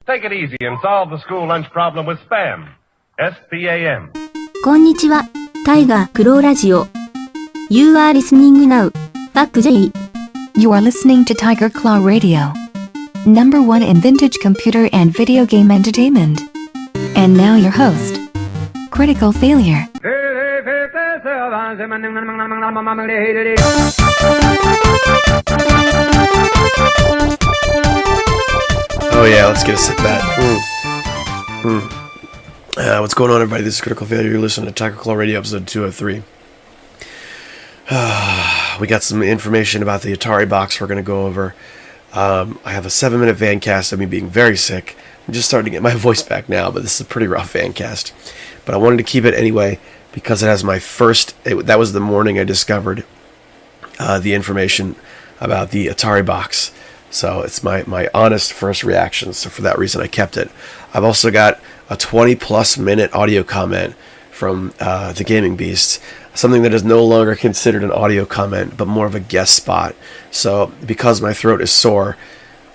Take it easy and solve the school lunch problem with SPAM. S-P-A-M. こんにちは、タイガークローラジオ。You are listening now. Back J. You are listening to Tiger Claw Radio. Number one in vintage computer and video game entertainment. And now your host, Critical Failure. Oh yeah, let's get a sip of that. What's going on, everybody? This is Critical Failure. You're listening to Tiger Claw Radio, episode 203. We got some information about the Atari box we're going to go over. I have a 7-minute vancast of me being very sick. I'm just starting to get my voice back now, but this is a pretty rough vancast. But I wanted to keep it anyway because it has my first... that was the morning I discovered the information about the Atari box. So it's my honest first reaction. So for that reason, I kept it. I've also got a 20-plus minute audio comment from the Gaming Beast. Something that is no longer considered an audio comment, but more of a guest spot. So because my throat is sore,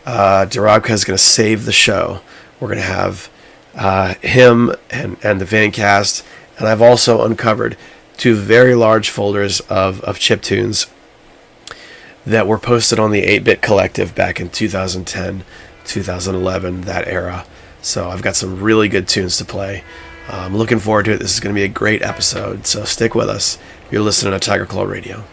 Darabka is going to save the show. We're going to have him and the Vancast. And I've also uncovered 2 very large folders of chiptunes that were posted on the 8-Bit Collective back in 2010, 2011, that era. So I've got some really good tunes to play. I'm looking forward to it. This is going to be a great episode, so stick with us. You're listening to Tiger Claw Radio.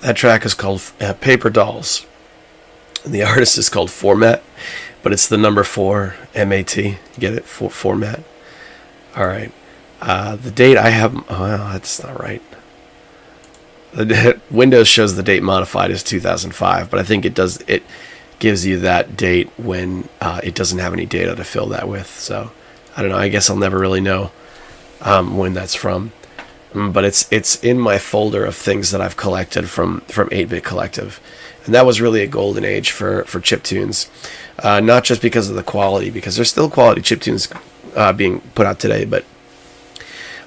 That track is called Paper Dolls. And the artist is called Format, but it's the number 4, M-A-T. You get it? Format. All right. The date I have... Oh, that's not right. Windows shows the date modified as 2005, but I think it does... gives you that date when it doesn't have any data to fill that with. So I don't know. I guess I'll never really know when that's from. But it's in my folder of things that I've collected from 8-Bit Collective. And that was really a golden age for chiptunes. Not just because of the quality, because there's still quality chiptunes being put out today, but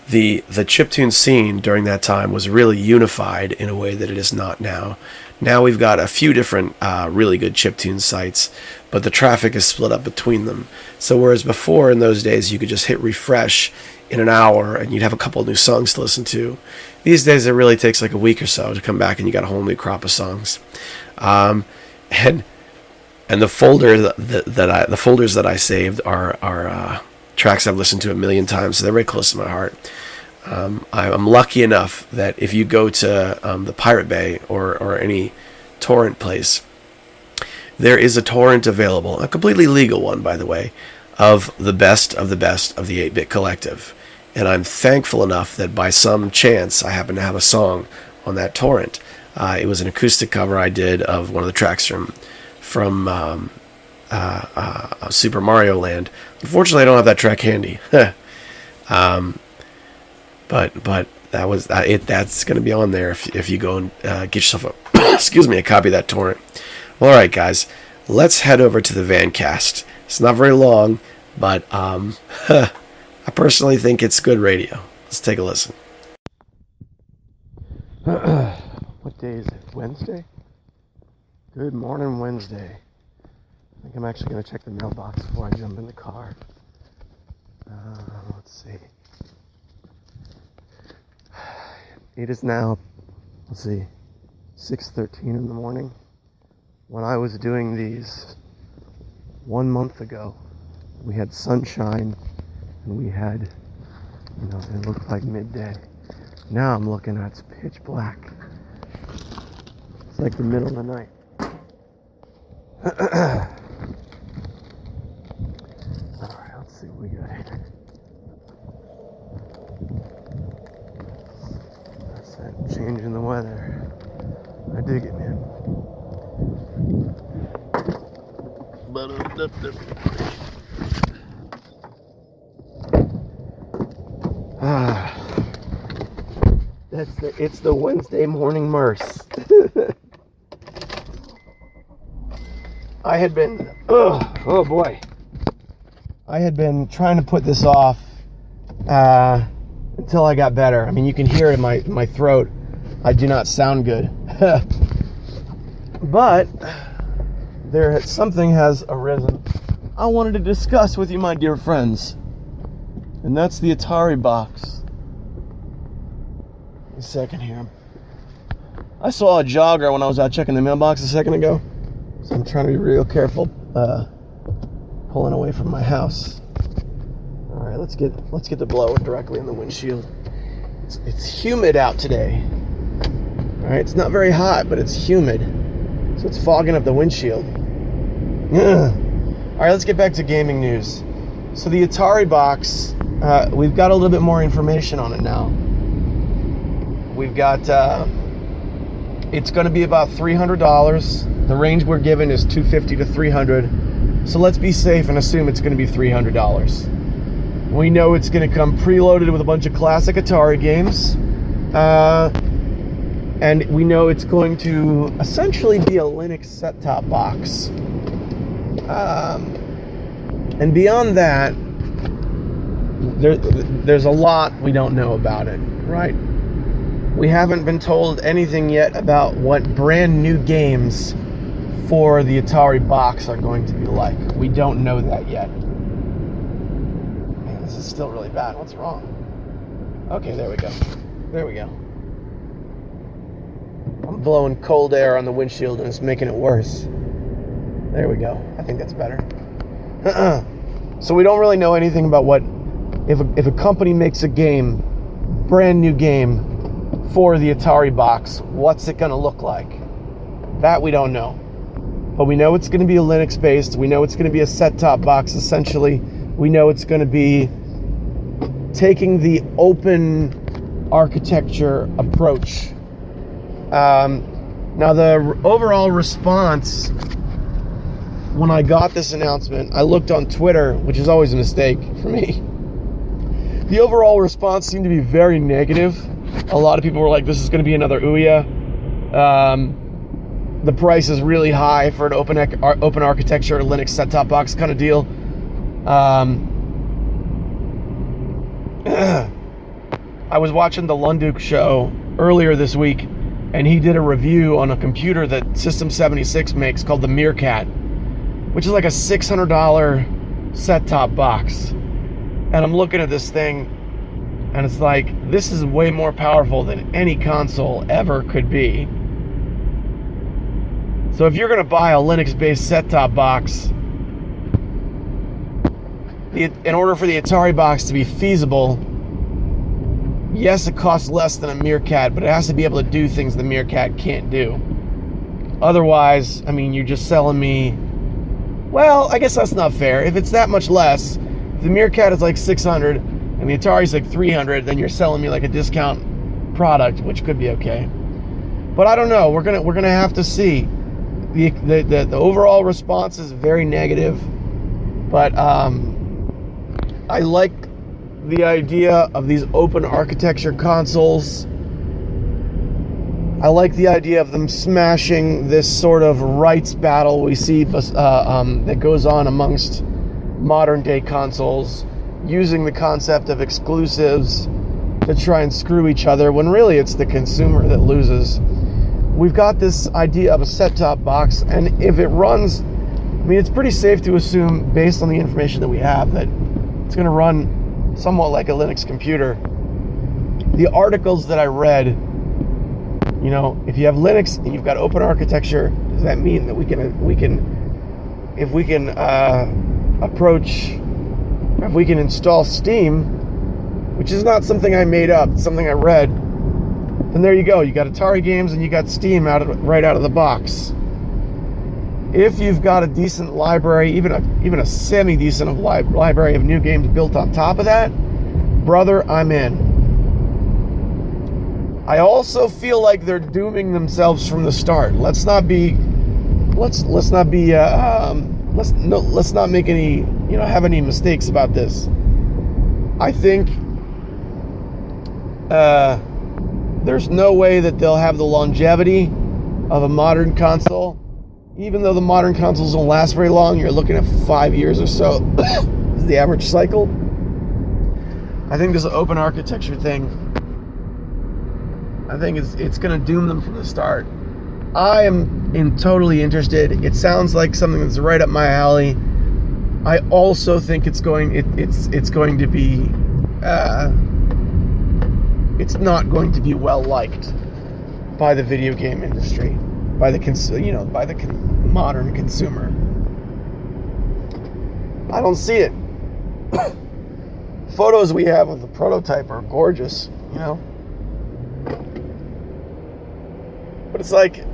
the chiptune scene during that time was really unified in a way that it is not now. Now we've got a few different really good chiptune sites, but the traffic is split up between them. So whereas before in those days you could just hit refresh in an hour and you'd have a couple new songs to listen to, these days it really takes like a week or so to come back and you got a whole new crop of songs. And the folder the folders that I saved are tracks I've listened to a million times, so they're very close to my heart. I'm lucky enough that if you go to the Pirate Bay or any torrent place, there is a torrent available, a completely legal one, by the way, of the best of the 8-Bit Collective. And I'm thankful enough that by some chance I happen to have a song on that torrent. It was an acoustic cover I did of one of the tracks from Super Mario Land. Unfortunately, I don't have that track handy. But that was it. That's going to be on there if you go and get yourself a a copy of that torrent. Well, all right, guys, let's head over to the Vancast. It's not very long, but I personally think it's good radio. Let's take a listen. What day is it? Wednesday? Good morning, Wednesday. I think I'm actually going to check the mailbox before I jump in the car. Let's see. It is now, 6:13 in the morning. When I was doing these 1 month ago, we had sunshine and we had, it looked like midday. Now I'm looking at it's pitch black. It's like the middle of the night. Alright, let's see what we got here. That's that change in the weather. I dig it, man. It's the Wednesday morning Merce. I had been, oh boy. I had been trying to put this off until I got better. I mean, you can hear it in my throat. I do not sound good. But something has arisen I wanted to discuss with you, my dear friends. And that's the Atari box. A second here. I saw a jogger when I was out checking the mailbox a second ago. So I'm trying to be real careful pulling away from my house. Alright, let's get the blower directly in the windshield. It's humid out today. Alright, it's not very hot, but it's humid. So it's fogging up the windshield. Alright, let's get back to gaming news. So the Atari box, we've got a little bit more information on it now. We've got, it's going to be about $300. The range we're given is $250 to $300. So let's be safe and assume it's going to be $300. We know it's going to come preloaded with a bunch of classic Atari games. And we know it's going to essentially be a Linux set-top box. And beyond that, there's a lot we don't know about it, right? We haven't been told anything yet about what brand new games for the Atari box are going to be like. We don't know that yet. Man, this is still really bad. What's wrong? Okay, there we go. There we go. I'm blowing cold air on the windshield and it's making it worse. There we go. I think that's better. So we don't really know anything about what, if a company makes a game, brand new game for the Atari box, what's it going to look like? That we don't know. But we know it's going to be a Linux based. We know it's going to be a set-top box essentially. We know it's going to be taking the open architecture approach. Now the overall response when I got this announcement, I looked on Twitter, which is always a mistake for me. The overall response seemed to be very negative. A lot of people were like, this is going to be another Ouya. The price is really high for an open architecture Linux set-top box kind of deal. I was watching the Lunduke show earlier this week, and he did a review on a computer that System76 makes called the Meerkat, which is like a $600 set-top box. And I'm looking at this thing, and it's like, this is way more powerful than any console ever could be. So if you're going to buy a Linux-based set-top box, in order for the Atari box to be feasible, yes, it costs less than a Meerkat, but it has to be able to do things the Meerkat can't do. Otherwise, I mean, you're just selling me... Well, I guess that's not fair. If it's that much less, if the Meerkat is like $600 and the Atari's like $300, then you're selling me like a discount product, which could be okay. But I don't know. We're gonna have to see. The overall response is very negative, but I like the idea of these open architecture consoles. I like the idea of them smashing this sort of rights battle we see that goes on amongst modern day consoles, using the concept of exclusives to try and screw each other when really it's the consumer that loses. We've got this idea of a set-top box, and if it runs, I mean, it's pretty safe to assume, based on the information that we have, that it's going to run somewhat like a Linux computer. The articles that I read, you know, if you have Linux and you've got open architecture, does that mean that we can install Steam, which is not something I made up, it's something I read, then there you go. You got Atari games and you got Steam right out of the box. If you've got a decent library, even a semi-decent library of new games built on top of that, brother, I'm in. I also feel like they're dooming themselves from the start. Let's not make any, have any mistakes about this. I think there's no way that they'll have the longevity of a modern console. Even though the modern consoles don't last very long, you're looking at 5 years or so is the average cycle. I think this open architecture thing, I think it's going to doom them from the start. I am totally interested. It sounds like something that's right up my alley. I also think it's going to be it's not going to be well liked by the video game industry, by the modern consumer. I don't see it. Photos we have of the prototype are gorgeous, but it's like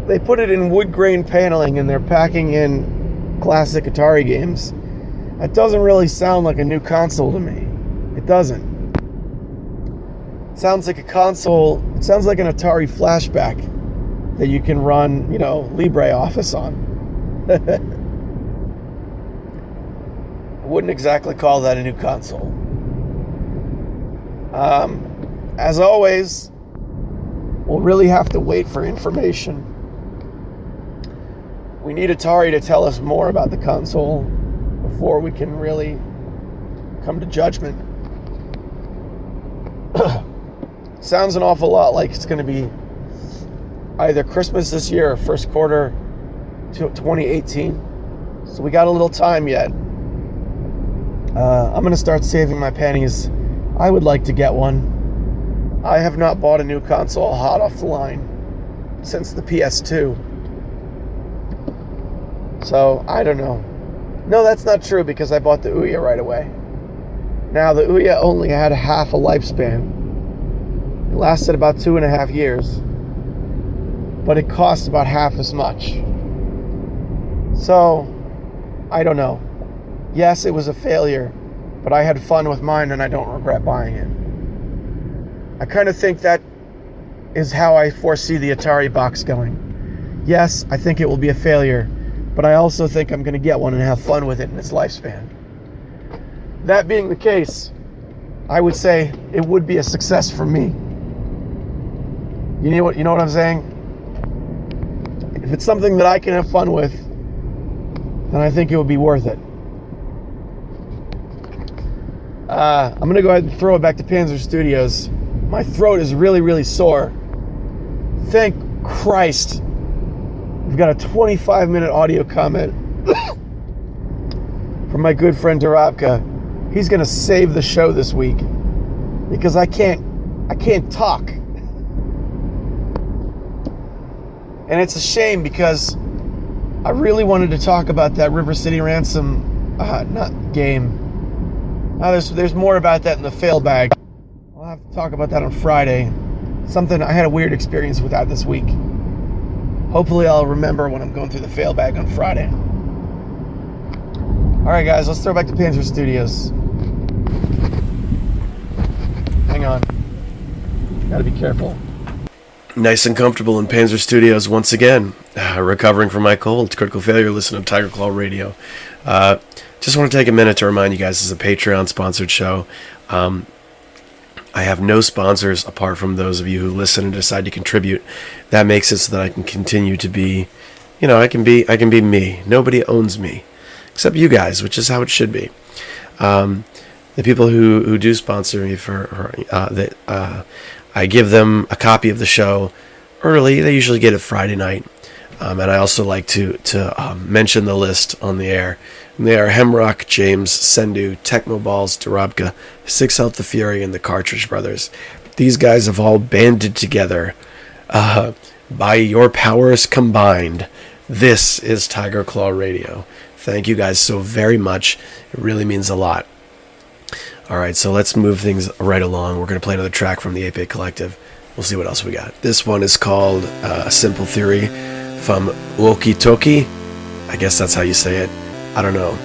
they put it in wood grain paneling and they're packing in classic Atari games. That doesn't really sound like a new console to me. It doesn't. It sounds like a console. It sounds like an Atari flashback that you can run, LibreOffice on. I wouldn't exactly call that a new console. As always, we'll really have to wait for information. We need Atari to tell us more about the console before we can really come to judgment. Sounds an awful lot like it's going to be either Christmas this year or first quarter 2018. So we got a little time yet. I'm going to start saving my pennies. I would like to get one. I have not bought a new console hot off the line since the PS2. So, I don't know. No, that's not true because I bought the Ouya right away. Now, the Ouya only had half a lifespan. It lasted about 2.5 years. But it cost about half as much. So, I don't know. Yes, it was a failure, but I had fun with mine and I don't regret buying it. I kind of think that is how I foresee the Atari box going. Yes, I think it will be a failure, but I also think I'm going to get one and have fun with it in its lifespan. That being the case, I would say it would be a success for me. You know what I'm saying? If it's something that I can have fun with, then I think it would be worth it. I'm going to go ahead and throw it back to Panzer Studios. My throat is really, really sore. Thank Christ. We've got a 25-minute audio comment from my good friend Durabka. He's going to save the show this week because I can't talk. And it's a shame because I really wanted to talk about that River City Ransom game. There's more about that in the fail bag. I'll have to talk about that on Friday. I had a weird experience with that this week. Hopefully I'll remember when I'm going through the fail bag on Friday. Alright guys, let's throw back to Panzer Studios. Hang on. Gotta be careful. Nice and comfortable in Panzer Studios once again. Recovering from my cold. Critical Failure, listen to Tiger Claw Radio. Just want to take a minute to remind you guys, this is a Patreon sponsored show. I have no sponsors apart from those of you who listen and decide to contribute. That makes it so that I can continue to be, I can be me. Nobody owns me except you guys, which is how it should be. The people who do sponsor me I give them a copy of the show early. They usually get it Friday night. And I also like to mention the list on the air. And they are Hemrock, James, Sendu, Tecmo Balls, Durabka, Six Health the Fury, and the Cartridge Brothers. These guys have all banded together. By your powers combined, this is Tiger Claw Radio. Thank you guys so very much. It really means a lot. Alright, so let's move things right along. We're going to play another track from the 8-Bit Collective. We'll see what else we got. This one is called A Simple Theory from Woki Toki. I guess that's how you say it. I don't know.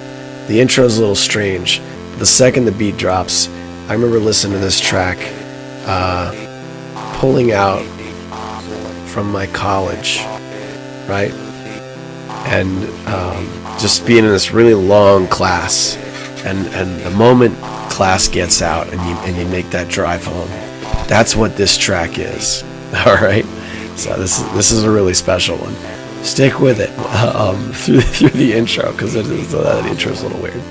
The intro is a little strange. But the second the beat drops, I remember listening to this track pulling out from my college, right? And just being in this really long class. And the moment class gets out and you make that drive home, that's what this track is. All right, so this is a really special one. Stick with it through the intro because the intro is a little weird.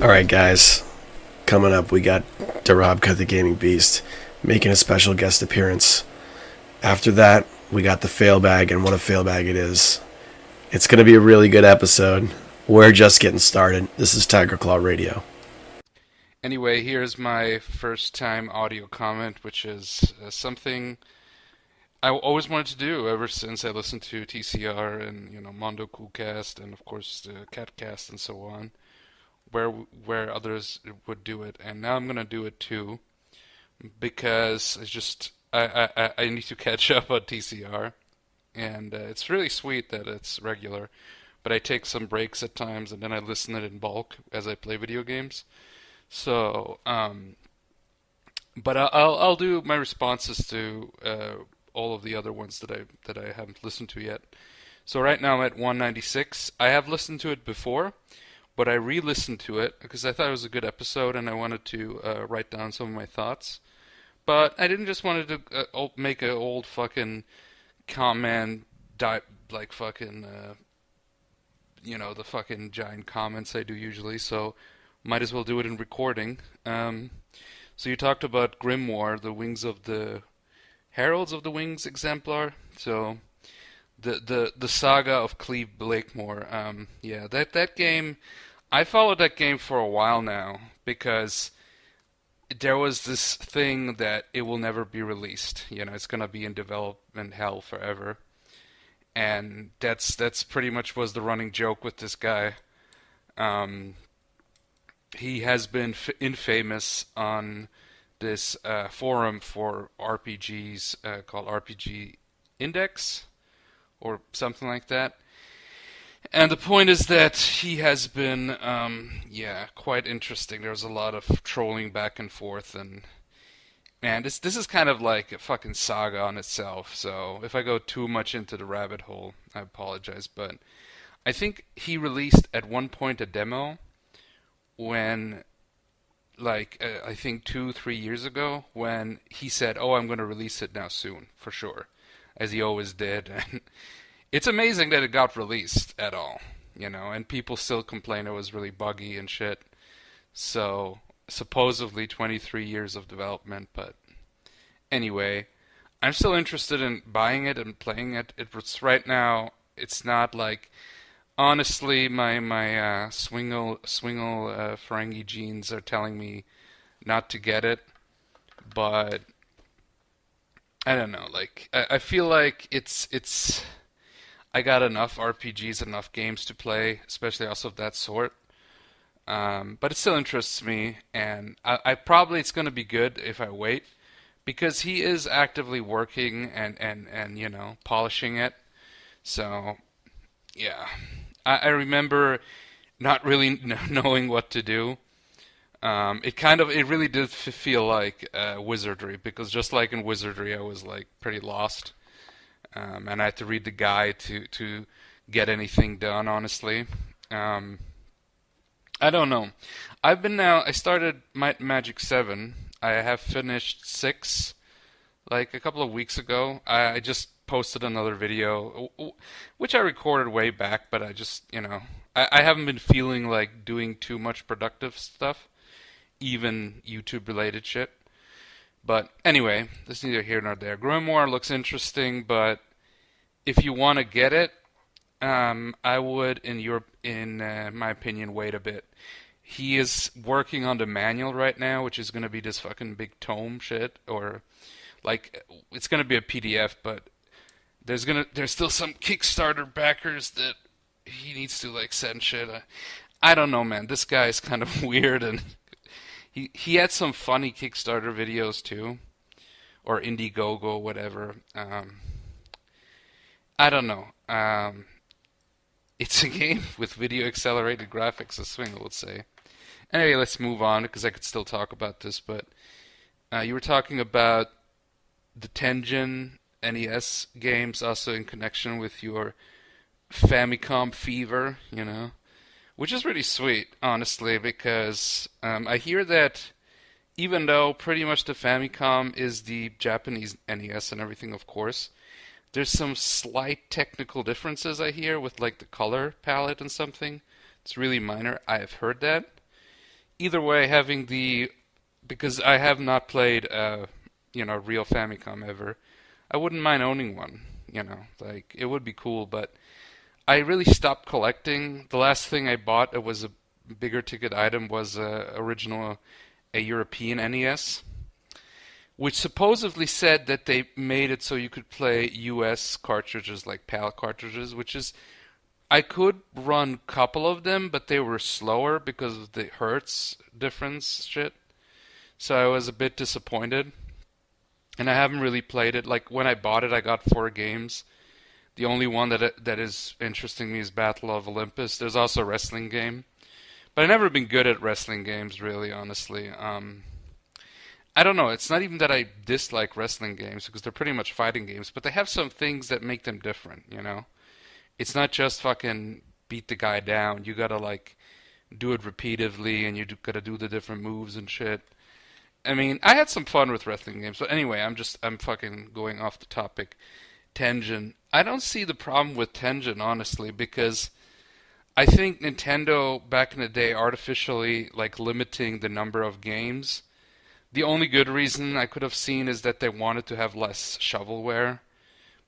Alright guys, coming up we got Darabka the Gaming Beast making a special guest appearance. After that, we got the Failbag, and what a Failbag it is. It's going to be a really good episode. We're just getting started. This is Tiger Claw Radio. Anyway, here's my first time audio comment, which is something I always wanted to do ever since I listened to TCR and, Mondo Coolcast and, of course, Catcast and so on, where others would do it. And now I'm going to do it too, because it's just I need to catch up on TCR, and it's really sweet that it's regular, but I take some breaks at times and then I listen to it in bulk as I play video games. So, but I'll do my responses to all of the other ones that I haven't listened to yet. So right now I'm at 196. I have listened to it before, but I re-listened to it because I thought it was a good episode and I wanted to write down some of my thoughts. But I didn't just want to make an old fucking comment, like fucking, the fucking giant comments I do usually, so might as well do it in recording. So you talked about Grimoire, the Wings of the Heralds of the Wings exemplar. So the saga of Cleve Blakemore. That game, I followed that game for a while now because there was this thing that it will never be released. It's going to be in development hell forever. And that's pretty much was the running joke with this guy. He has been infamous on this forum for RPGs called RPG Index or something like that. And the point is that he has been, quite interesting. There's a lot of trolling back and forth, and man, this is kind of like a fucking saga on itself. So if I go too much into the rabbit hole, I apologize. But I think he released at one point a demo when, I think 2-3 years ago, when he said, "Oh, I'm going to release it now soon, for sure," as he always did. And it's amazing that it got released at all, and people still complain it was really buggy and shit. So, supposedly 23 years of development, but anyway, I'm still interested in buying it and playing it. It's right now, it's not like, honestly, my swingle Ferengi genes are telling me not to get it, but I don't know, I feel like it's I got enough RPGs, enough games to play, especially also of that sort. But it still interests me, and I probably it's going to be good if I wait, because he is actively working and polishing it. So, yeah. I remember not really knowing what to do. It really did feel like Wizardry, because just like in Wizardry, I was pretty lost. And I had to read the guide to get anything done, honestly. I don't know. I started Might and Magic 7. I have finished 6, a couple of weeks ago. I just posted another video, which I recorded way back, but I just, I haven't been feeling like doing too much productive stuff, even YouTube-related shit. But anyway, that's neither here nor there. Grimoire looks interesting, but if you want to get it, I would, in my opinion, wait a bit. He is working on the manual right now, which is going to be this fucking big tome shit, or it's going to be a PDF, but there's still some Kickstarter backers that he needs to send shit. I don't know, man. This guy is kind of weird, and he had some funny Kickstarter videos too, or Indiegogo, whatever. I don't know. It's a game with video accelerated graphics, as Swingle would say. Anyway, let's move on, because I could still talk about this, but you were talking about the Tengen NES games also in connection with your Famicom fever, which is really sweet, honestly, because I hear that even though pretty much the Famicom is the Japanese NES and everything, of course, there's some slight technical differences I hear with like the color palette and something. It's really minor. I have heard that. Either way, because I have not played real Famicom ever, I wouldn't mind owning one. Like it would be cool, but I really stopped collecting. The last thing I bought, it was a bigger ticket item, was a European NES, which supposedly said that they made it so you could play US cartridges, like PAL cartridges, which is, I could run a couple of them, but they were slower because of the hertz difference shit. So I was a bit disappointed. And I haven't really played it. Like when I bought it, I got 4 games. The only one that is interesting me is Battle of Olympus. There's also a wrestling game. But I've never been good at wrestling games, really, honestly. I don't know. It's not even that I dislike wrestling games, because they're pretty much fighting games. But they have some things that make them different, It's not just fucking beat the guy down. You gotta, like, do it repeatedly, and you gotta do the different moves and shit. I mean, I had some fun with wrestling games, but anyway, I'm fucking going off the topic. Tengen. I don't see the problem with Tengen, honestly, because I think Nintendo back in the day artificially like limiting the number of games. The only good reason I could have seen is that they wanted to have less shovelware,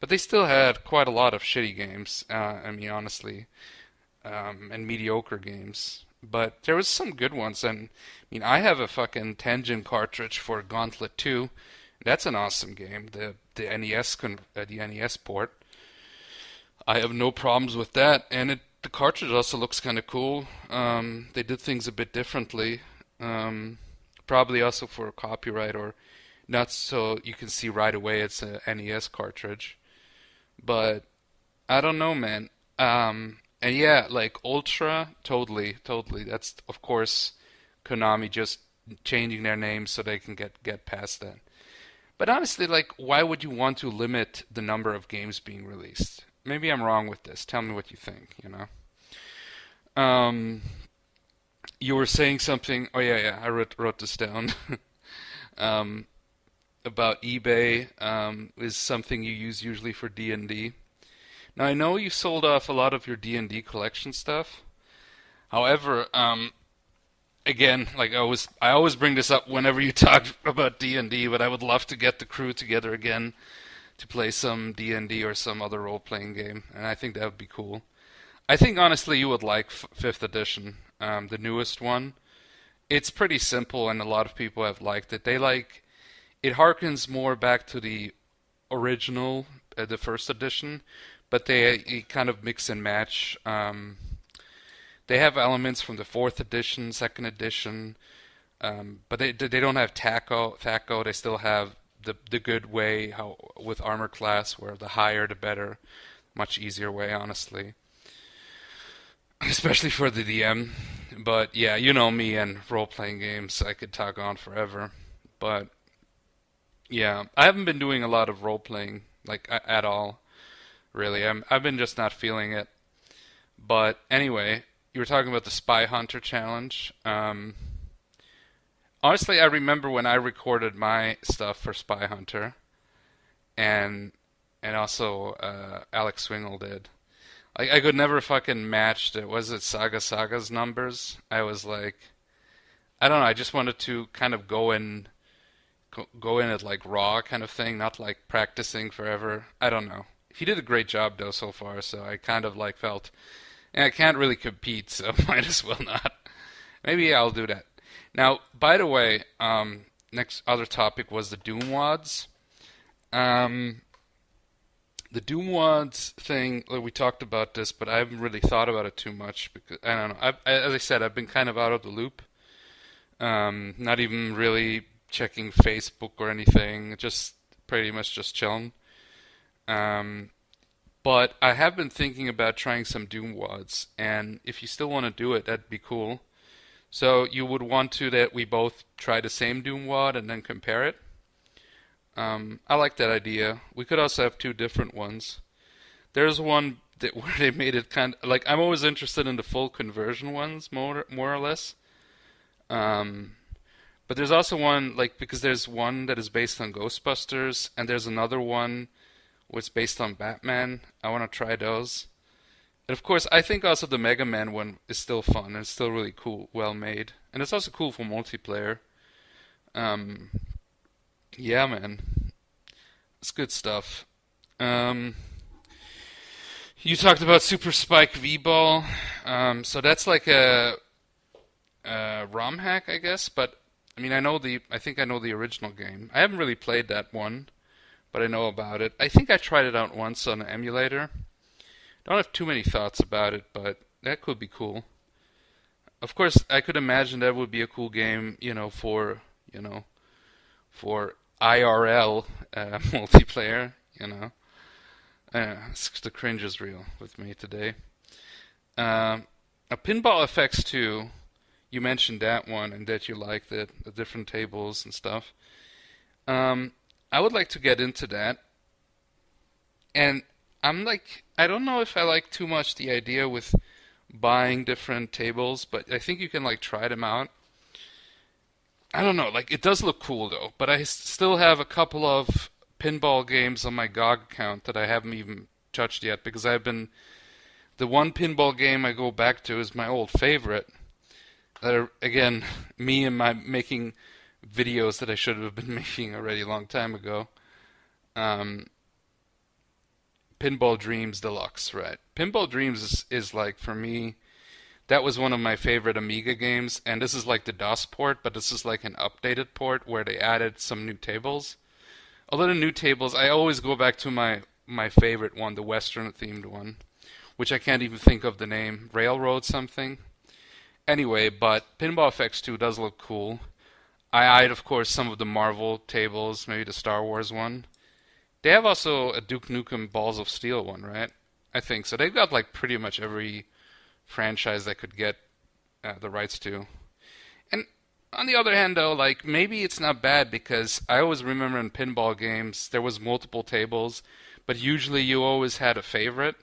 but they still had quite a lot of shitty games. I mean, honestly, and mediocre games. But there was some good ones, and I mean, I have a fucking Tengen cartridge for Gauntlet 2. That's an awesome game. The NES port. I have no problems with that, and the cartridge also looks kind of cool. They did things a bit differently, probably also for copyright or not, so you can see right away it's a NES cartridge. But I don't know, man. And yeah, like Ultra, totally. That's, of course, Konami just changing their name so they can get past that. But honestly, like, why would you want to limit the number of games being released? Maybe I'm wrong with this. Tell me what you think, You were saying something. Oh, yeah, I wrote this down. About eBay is something you use usually for D&D. Now, I know you sold off a lot of your D&D collection stuff. However, again, like I always bring this up whenever you talk about D&D, but I would love to get the crew together again to play some D&D or some other role-playing game, and I think that would be cool. I think, honestly, you would like 5th edition, the newest one. It's pretty simple, and a lot of people have liked it. It harkens more back to the original, the 1st edition, but they kind of mix and match. They have elements from the 4th edition, 2nd edition, but they don't have THAC0. They still have the good way, how with armor class, where the higher the better. Much easier way, honestly. Especially for the DM. But yeah, you know me and role-playing games. I could talk on forever. But yeah, I haven't been doing a lot of role-playing, like, at all. Really, I've been just not feeling it. But anyway, you were talking about the Spy Hunter challenge. Honestly, I remember when I recorded my stuff for Spy Hunter, and also Alex Swingle did. I could never fucking match Saga's numbers. I was like, I don't know. I just wanted to kind of go in at like raw kind of thing, not like practicing forever. I don't know. He did a great job though so far, so I kind of like felt, and I can't really compete, so might as well not. Maybe I'll do that. Now, by the way, next other topic was the Doom Wads. The Doom Wads thing, like, we talked about this, but I haven't really thought about it too much because I don't know. As I said, I've been kind of out of the loop. Not even really checking Facebook or anything. Just pretty much just chilling. But I have been thinking about trying some Doom Wads, and if you still want to do it, that'd be cool. So you would want that we both try the same Doom Wad and then compare it? I like that idea. We could also have 2 different ones. There's one where they made it kind of, like, I'm always interested in the full conversion ones, more or less. But But there's also one, like, because there's one that is based on Ghostbusters, and there's another one which is based on Batman. I want to try those. And of course, I think also the Mega Man one is still fun, and it's still really cool, well made. And it's also cool for multiplayer. Yeah, man. It's good stuff. You talked about Super Spike V-Ball. So that's like a ROM hack, I guess, but I mean, I think I know the original game. I haven't really played that one, but I know about it. I think I tried it out once on an emulator. Don't have too many thoughts about it, but that could be cool. Of course, I could imagine that would be a cool game, for IRL multiplayer, the cringe is real with me today. A Pinball FX 2. You mentioned that one and that you liked it, the different tables and stuff. I would like to get into that. And I don't know if I like too much the idea with buying different tables, but I think you can try them out. I don't know, it does look cool though, but I still have a couple of pinball games on my GOG account that I haven't even touched yet, because the one pinball game I go back to is my old favorite. Again, me and my making videos that I should have been making already a long time ago. Pinball Dreams Deluxe, right? Pinball Dreams is for me, that was one of my favorite Amiga games, and this is the DOS port, but this is an updated port where they added some new tables. Although the new tables, I always go back to my favorite one, the Western themed one, which I can't even think of the name, Railroad something. Anyway, but Pinball FX 2 does look cool. I eyed, of course, some of the Marvel tables, maybe the Star Wars one. They have also a Duke Nukem Balls of Steel one, right? I think so. They've got pretty much every franchise that could get the rights to. And on the other hand, though, maybe it's not bad, because I always remember in pinball games there was multiple tables, but usually you always had a favorite.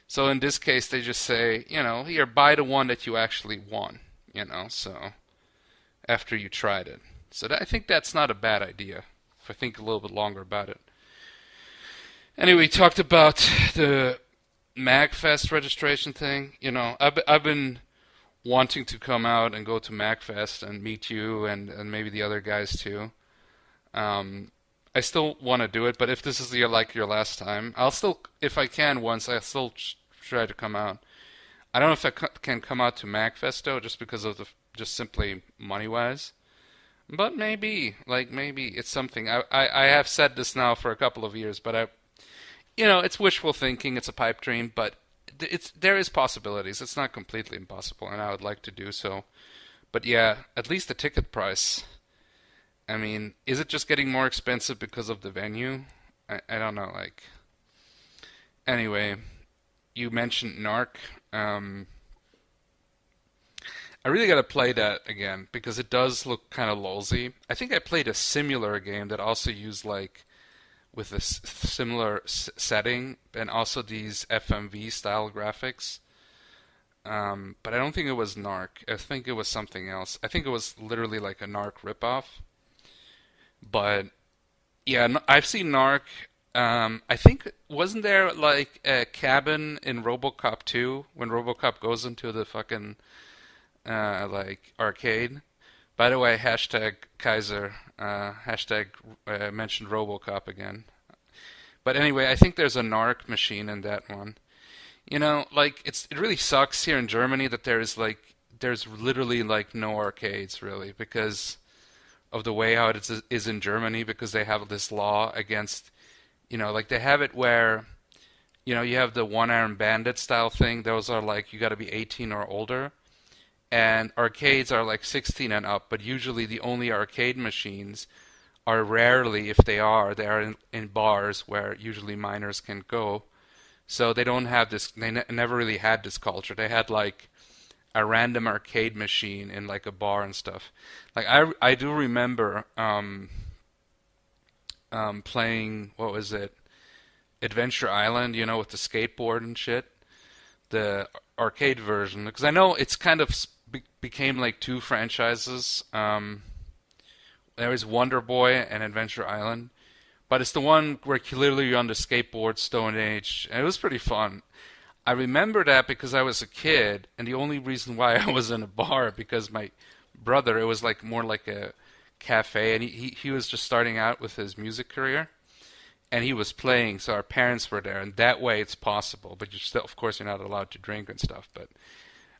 So in this case, they just say, here, buy the one that you actually won, so after you tried it. So I think that's not a bad idea, if I think a little bit longer about it. Anyway, we talked about the MagFest registration thing. I've been wanting to come out and go to MagFest and meet you and maybe the other guys too. I still want to do it, but if this is your last time, I'll still, if I can once, I'll still try to come out. I don't know if I can come out to MagFest though, just because of just simply money-wise. But maybe it's something. I have said this now for a couple of years, but it's wishful thinking. It's a pipe dream, but there is possibilities. It's not completely impossible, and I would like to do so. But yeah, at least the ticket price. I mean, is it just getting more expensive because of the venue? I don't know. Anyway, you mentioned Narc. I really gotta play that again, because it does look kind of lolsy. I think I played a similar game that also used with a similar setting and also these FMV style graphics. But I don't think it was Narc. I think it was something else. I think it was literally a Narc ripoff. But yeah, I've seen Narc. I think, wasn't there a cabin in RoboCop 2 when RoboCop goes into the fucking arcade? By the way, hashtag Kaiser, hashtag mentioned RoboCop again. But anyway, I think there's a Narc machine in that one. It really sucks here in Germany that there's literally no arcades really, because of the way how it is in Germany, because they have this law against, they have it where, you have the one-armed bandit style thing. Those are you got to be 18 or older. And arcades are 16 and up, but usually the only arcade machines are rarely, if they are in bars where usually minors can go. So they don't have this, they never really had this culture. They had a random arcade machine in a bar and stuff. I do remember playing, what was it, Adventure Island, with the skateboard and shit, the arcade version, because I know it's kind of became two franchises. There is Wonder Boy and Adventure Island, but it's the one where literally you're on the skateboard, Stone Age, and it was pretty fun. I remember that because I was a kid, and the only reason why I was in a bar because my brother, it was like more like a cafe, and he was just starting out with his music career, and he was playing, so our parents were there, and that way it's possible. But you're still, of course, you're not allowed to drink and stuff. But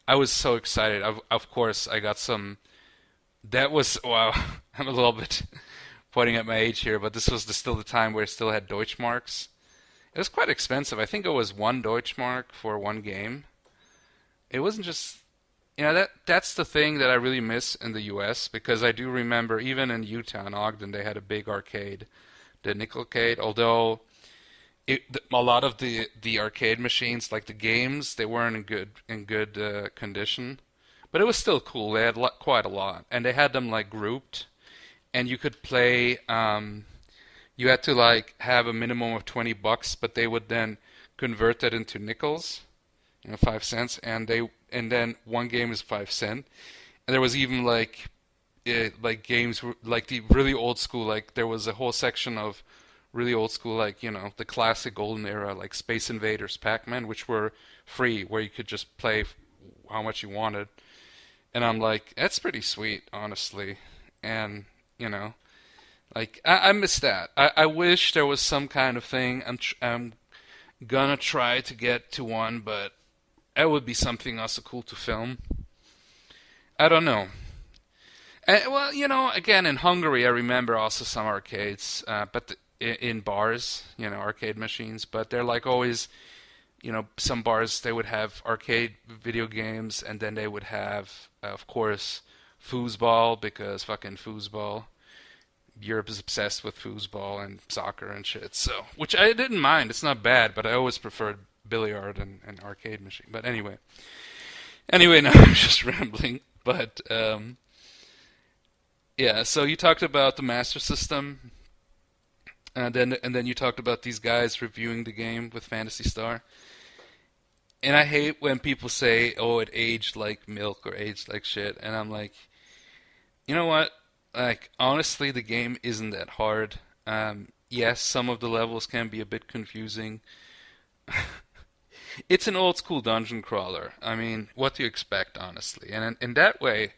I was so excited. Of course, I got some. That was wow. I'm a little bit pointing at my age here, but this was still the time where it still had Deutschmarks. It was quite expensive. I think it was 1 Deutschmark for one game. It wasn't just, that's the thing that I really miss in the U.S. because I do remember even in Utah and Ogden they had a big arcade, the Nickelcade. Although a lot of the arcade machines, like the games, they weren't in good condition, but it was still cool. They had quite a lot, and they had them like grouped, and you could play. You had to like have a minimum of $20, but they would then convert that into nickels, 5 cents, and then one game is 5 cents. And there was even like games like the really old school, like there was a whole section of really old school, like the classic golden era, like Space Invaders, Pac-Man, which were free, where you could just play how much you wanted. And I'm like, that's pretty sweet, honestly, and like, I miss that. I wish there was some kind of thing. I'm gonna try to get to one, but that would be something also cool to film. I don't know. Well, again, in Hungary, I remember also some arcades, but in bars, arcade machines. But they're like always, some bars, they would have arcade video games, and then they would have, of course, foosball, because fucking foosball. Europe is obsessed with foosball and soccer and shit, so which I didn't mind. It's not bad, but I always preferred billiard and arcade machine. But anyway, now I'm just rambling. But yeah. So you talked about the Master System, and then you talked about these guys reviewing the game with Phantasy Star. And I hate when people say, "Oh, it aged like milk" or "aged like shit," and I'm like, you know what? Like, honestly, the game isn't that hard. Yes, some of the levels can be a bit confusing. It's an old school dungeon crawler. I mean, what do you expect, honestly? And in that way,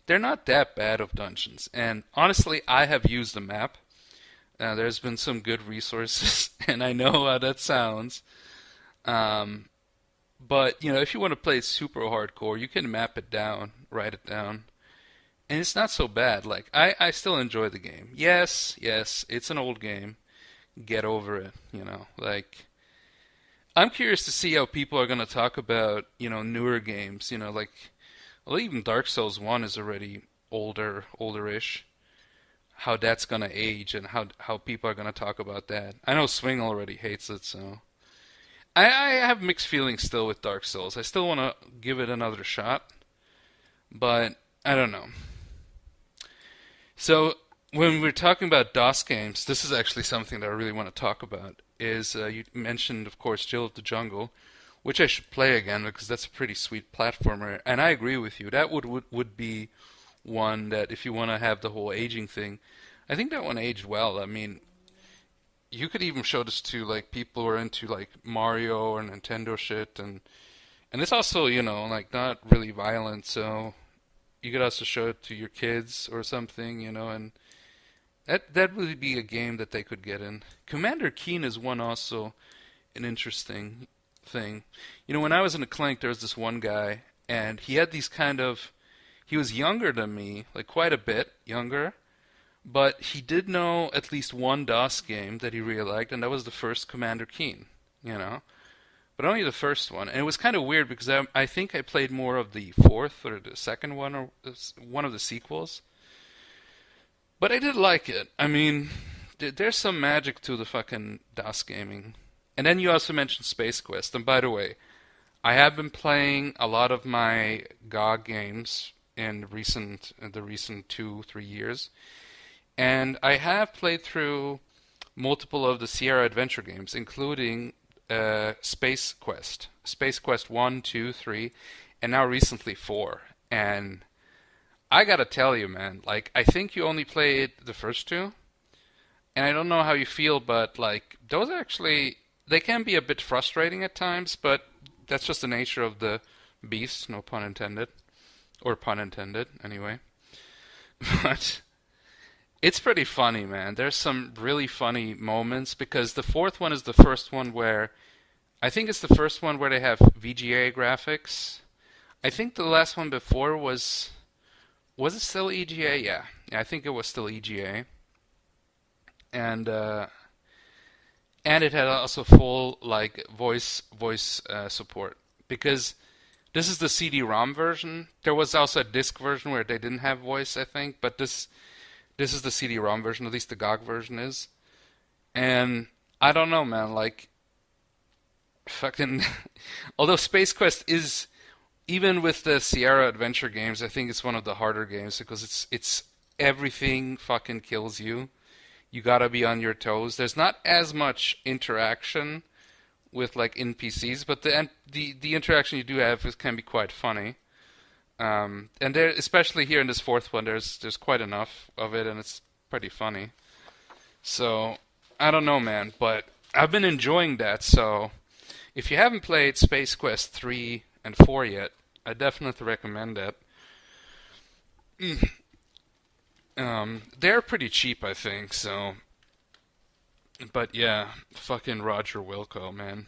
they're not that bad of dungeons. And honestly, I have used the map. There's been some good resources, and I know how that sounds. But, if you want to play super hardcore, you can map it down, write it down. And it's not so bad. Like, I still enjoy the game. Yes, it's an old game. Get over it, Like, I'm curious to see how people are going to talk about, newer games. Like, well, even Dark Souls 1 is already older-ish. How that's going to age and how people are going to talk about that. I know Swing already hates it, so... I have mixed feelings still with Dark Souls. I still want to give it another shot. But, I don't know. So, when we're talking about DOS games, this is actually something that I really want to talk about, is you mentioned, of course, Jill of the Jungle, which I should play again because that's a pretty sweet platformer, and I agree with you. That would be one that, if you want to have the whole aging thing, I think that one aged well. I mean, you could even show this to, like, people who are into, like, Mario or Nintendo shit, and it's also, like, not really violent, so... You could also show it to your kids or something, and that would be a game that they could get in. Commander Keen is one also an interesting thing. When I was in a Clank, there was this one guy, and he had these he was younger than me, like quite a bit younger, but he did know at least one DOS game that he really liked, and that was the first Commander Keen, But only the first one. And it was kind of weird because I think I played more of the fourth or the second one or one of the sequels. But I did like it. I mean, there's some magic to the fucking DOS gaming. And then you also mentioned Space Quest. And by the way, I have been playing a lot of my GOG games in the recent 2-3 years. And I have played through multiple of the Sierra Adventure games, including... Space Quest 1, 2, 3, and now recently 4. And I gotta tell you, man, like, I think you only played the first two, and I don't know how you feel, but, like, those actually, they can be a bit frustrating at times, but that's just the nature of the beast, no pun intended. Or pun intended, anyway. But it's pretty funny, man. There's some really funny moments, because the fourth one is the first one where, I think it's the first one where they have VGA graphics. I think the last one before was it still EGA? Yeah, I think it was still EGA. And it had also full like voice support, because this is the CD-ROM version. There was also a disc version where they didn't have voice, I think, but this is the CD-ROM version, at least the GOG version is. And I don't know, man, like, fucking although Space Quest is, even with the Sierra adventure games, I think it's one of the harder games, because it's everything fucking kills you. You gotta be on your toes. There's not as much interaction with like NPCs, but the interaction you do have can be quite funny. And there, especially here in this fourth one, there's quite enough of it, and it's pretty funny. So I don't know, man, but I've been enjoying that. So if you haven't played Space Quest 3 and 4 yet, I definitely recommend that. They're pretty cheap, I think, so. But yeah, fucking Roger Wilco, man.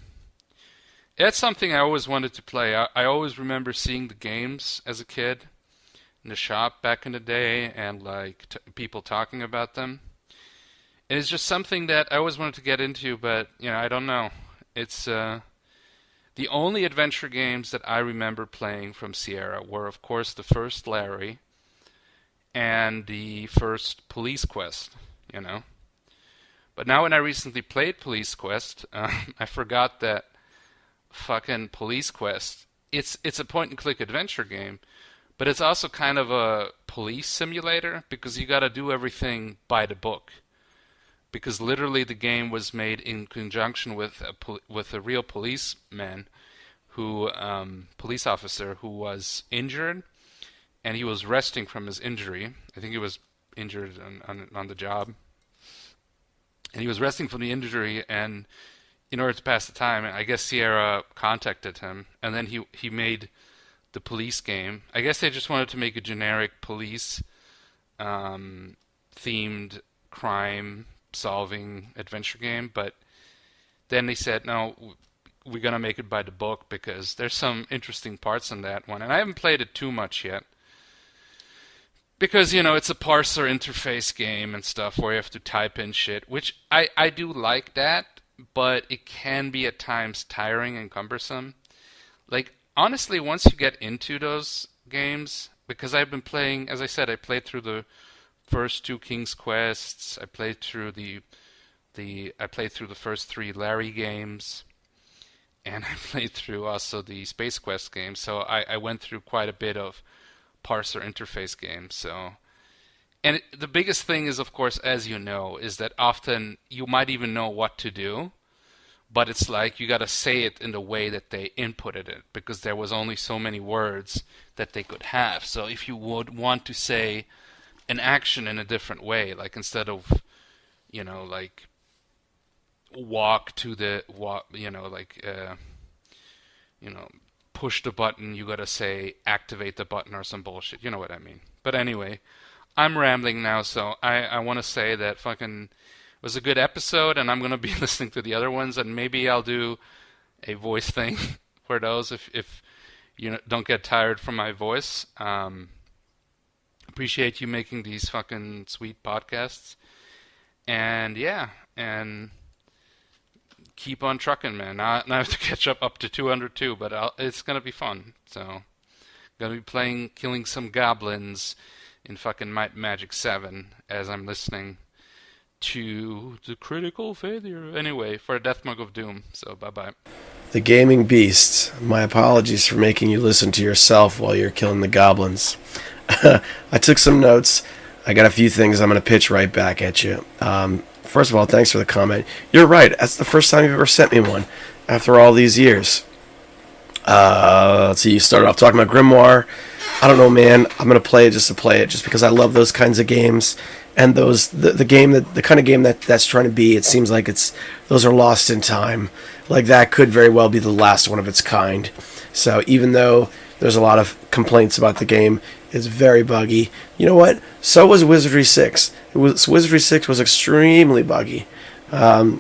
That's something I always wanted to play. I always remember seeing the games as a kid in the shop back in the day, and like people talking about them. And it's just something that I always wanted to get into, but you know, I don't know. It's the only adventure games that I remember playing from Sierra were, of course, the first Larry and the first Police Quest, you know. But now when I recently played Police Quest, I forgot that fucking Police Quest, it's a point-and-click adventure game, but it's also kind of a police simulator, because you gotta do everything by the book. Because literally the game was made in conjunction with a real policeman, police officer who was injured, and he was resting from his injury. I think he was injured on the job. And he was resting from the injury, and in order to pass the time, I guess Sierra contacted him, and then he made the police game. I guess they just wanted to make a generic police themed crime solving adventure game, but then they said, no, we're gonna make it by the book, because there's some interesting parts in that one, and I haven't played it too much yet, because, you know, it's a parser interface game and stuff where you have to type in shit, which I do like that, but it can be at times tiring and cumbersome. Like, honestly, once you get into those games, because I've been playing, as I said, I played through the first two King's Quests, I played through the first 3 Larry games, and I played through also the Space Quest games, so I went through quite a bit of parser interface games. So, and the biggest thing is, of course, as you know, is that often you might even know what to do, but it's like you got to say it in the way that they inputted it, because there was only so many words that they could have. So if you would want to say an action in a different way, like instead of, you know, like push the button, you gotta say activate the button or some bullshit. You know what I mean. But anyway, I'm rambling now, so I want to say that fucking it was a good episode, and I'm gonna be listening to the other ones, and maybe I'll do a voice thing for those if you don't get tired from my voice. Appreciate you making these fucking sweet podcasts, and yeah, and keep on trucking, man. Now I have to catch up to 202, but it's gonna be fun. So, gonna be killing some goblins in fucking Might and Magic 7 as I'm listening to the Critical Failure. Anyway, for a Death Mug of Doom. So, bye-bye. The Gaming Beast. My apologies for making you listen to yourself while you're killing the goblins. I took some notes. I got a few things I'm gonna pitch right back at you. First of all, thanks for the comment. You're right. That's the first time you've ever sent me one after all these years. Let's see. You started off talking about Grimoire. I don't know, man. I'm gonna play it just to play it, just because I love those kinds of games, and the kind of game that's trying to be. It seems like those are lost in time. Like that could very well be the last one of its kind. So even though there's a lot of complaints about the game, it's very buggy. You know what? So was Wizardry 6. Wizardry 6 was extremely buggy. The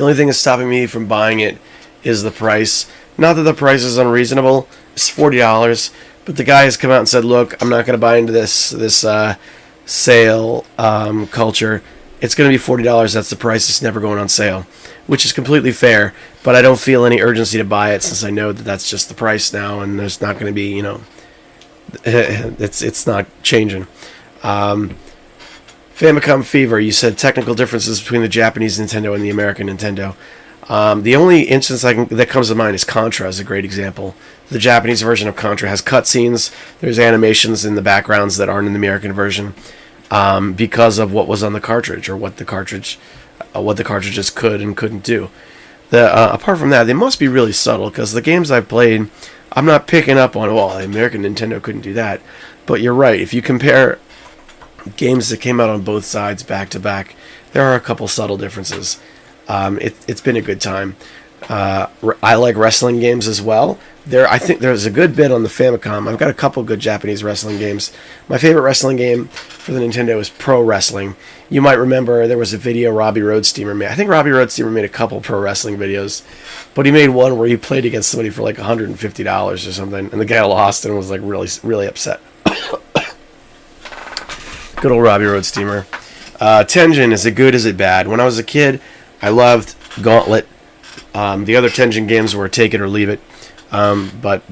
only thing that's stopping me from buying it is the price. Not that the price is unreasonable. It's $40, but the guy has come out and said, "Look, I'm not going to buy into this sale culture. It's going to be $40. That's the price. It's never going on sale," which is completely fair. But I don't feel any urgency to buy it since I know that that's just the price now, and there's not going to be, it's not changing. Famicom Fever, you said technical differences between the Japanese Nintendo and the American Nintendo. The only instance that comes to mind is Contra is a great example. The Japanese version of Contra has cutscenes. There's animations in the backgrounds that aren't in the American version because of what was on the cartridge, or what the cartridges could and couldn't do. Apart from that, they must be really subtle, because the games I've played, I'm not picking up on, the American Nintendo couldn't do that. But you're right. If you compare games that came out on both sides back to back, there are a couple subtle differences. It's been a good time. I like wrestling games as well. I think there's a good bit on the Famicom. I've got a couple good Japanese wrestling games. My favorite wrestling game for the Nintendo is Pro Wrestling. You might remember there was a video Robbie Roadsteamer made. I think Robbie Roadsteamer made a couple pro wrestling videos, but he made one where he played against somebody for like $150 or something, and the guy lost and was like really, really upset. Good old Robbie Roadsteamer. Tengen, is it good, is it bad? When I was a kid, I loved Gauntlet. The other Tengen games were take it or leave it. But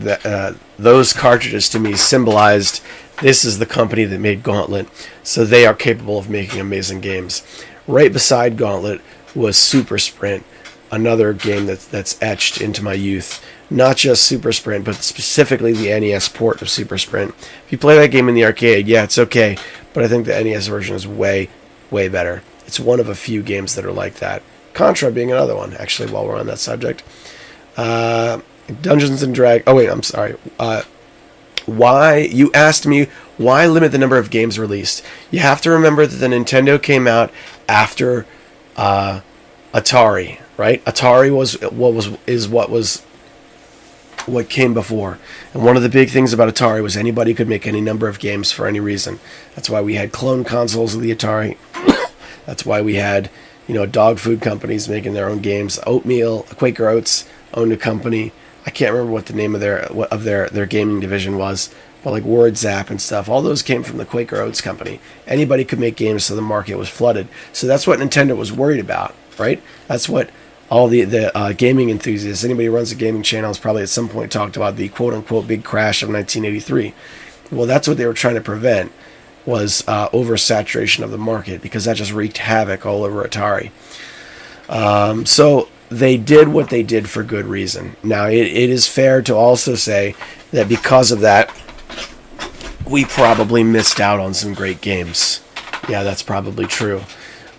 those cartridges to me symbolized this is the company that made Gauntlet, so they are capable of making amazing games. Right beside Gauntlet was Super Sprint, another game that's etched into my youth. Not just Super Sprint, but specifically the NES port of Super Sprint. If you play that game in the arcade, yeah, it's okay, but I think the NES version is way, way better. It's one of a few games that are like that. Contra being another one, actually, while we're on that subject. Dungeons and Dragons. Oh, wait, I'm sorry. You asked me, why limit the number of games released? You have to remember that the Nintendo came out after Atari, right? Atari was what came before. And one of the big things about Atari was anybody could make any number of games for any reason. That's why we had clone consoles of the Atari. That's why we had, dog food companies making their own games. Oatmeal, Quaker Oats owned a company. I can't remember what the name of their gaming division was, but like WordZap and stuff, all those came from the Quaker Oats company. Anybody could make games, so the market was flooded. So that's what Nintendo was worried about, right? That's what all the gaming enthusiasts, anybody who runs a gaming channel has probably at some point talked about the quote-unquote big crash of 1983. Well, that's what they were trying to prevent, was oversaturation of the market, because that just wreaked havoc all over Atari. So they did what they did for good reason. Now, it is fair to also say that because of that, we probably missed out on some great games. Yeah, that's probably true.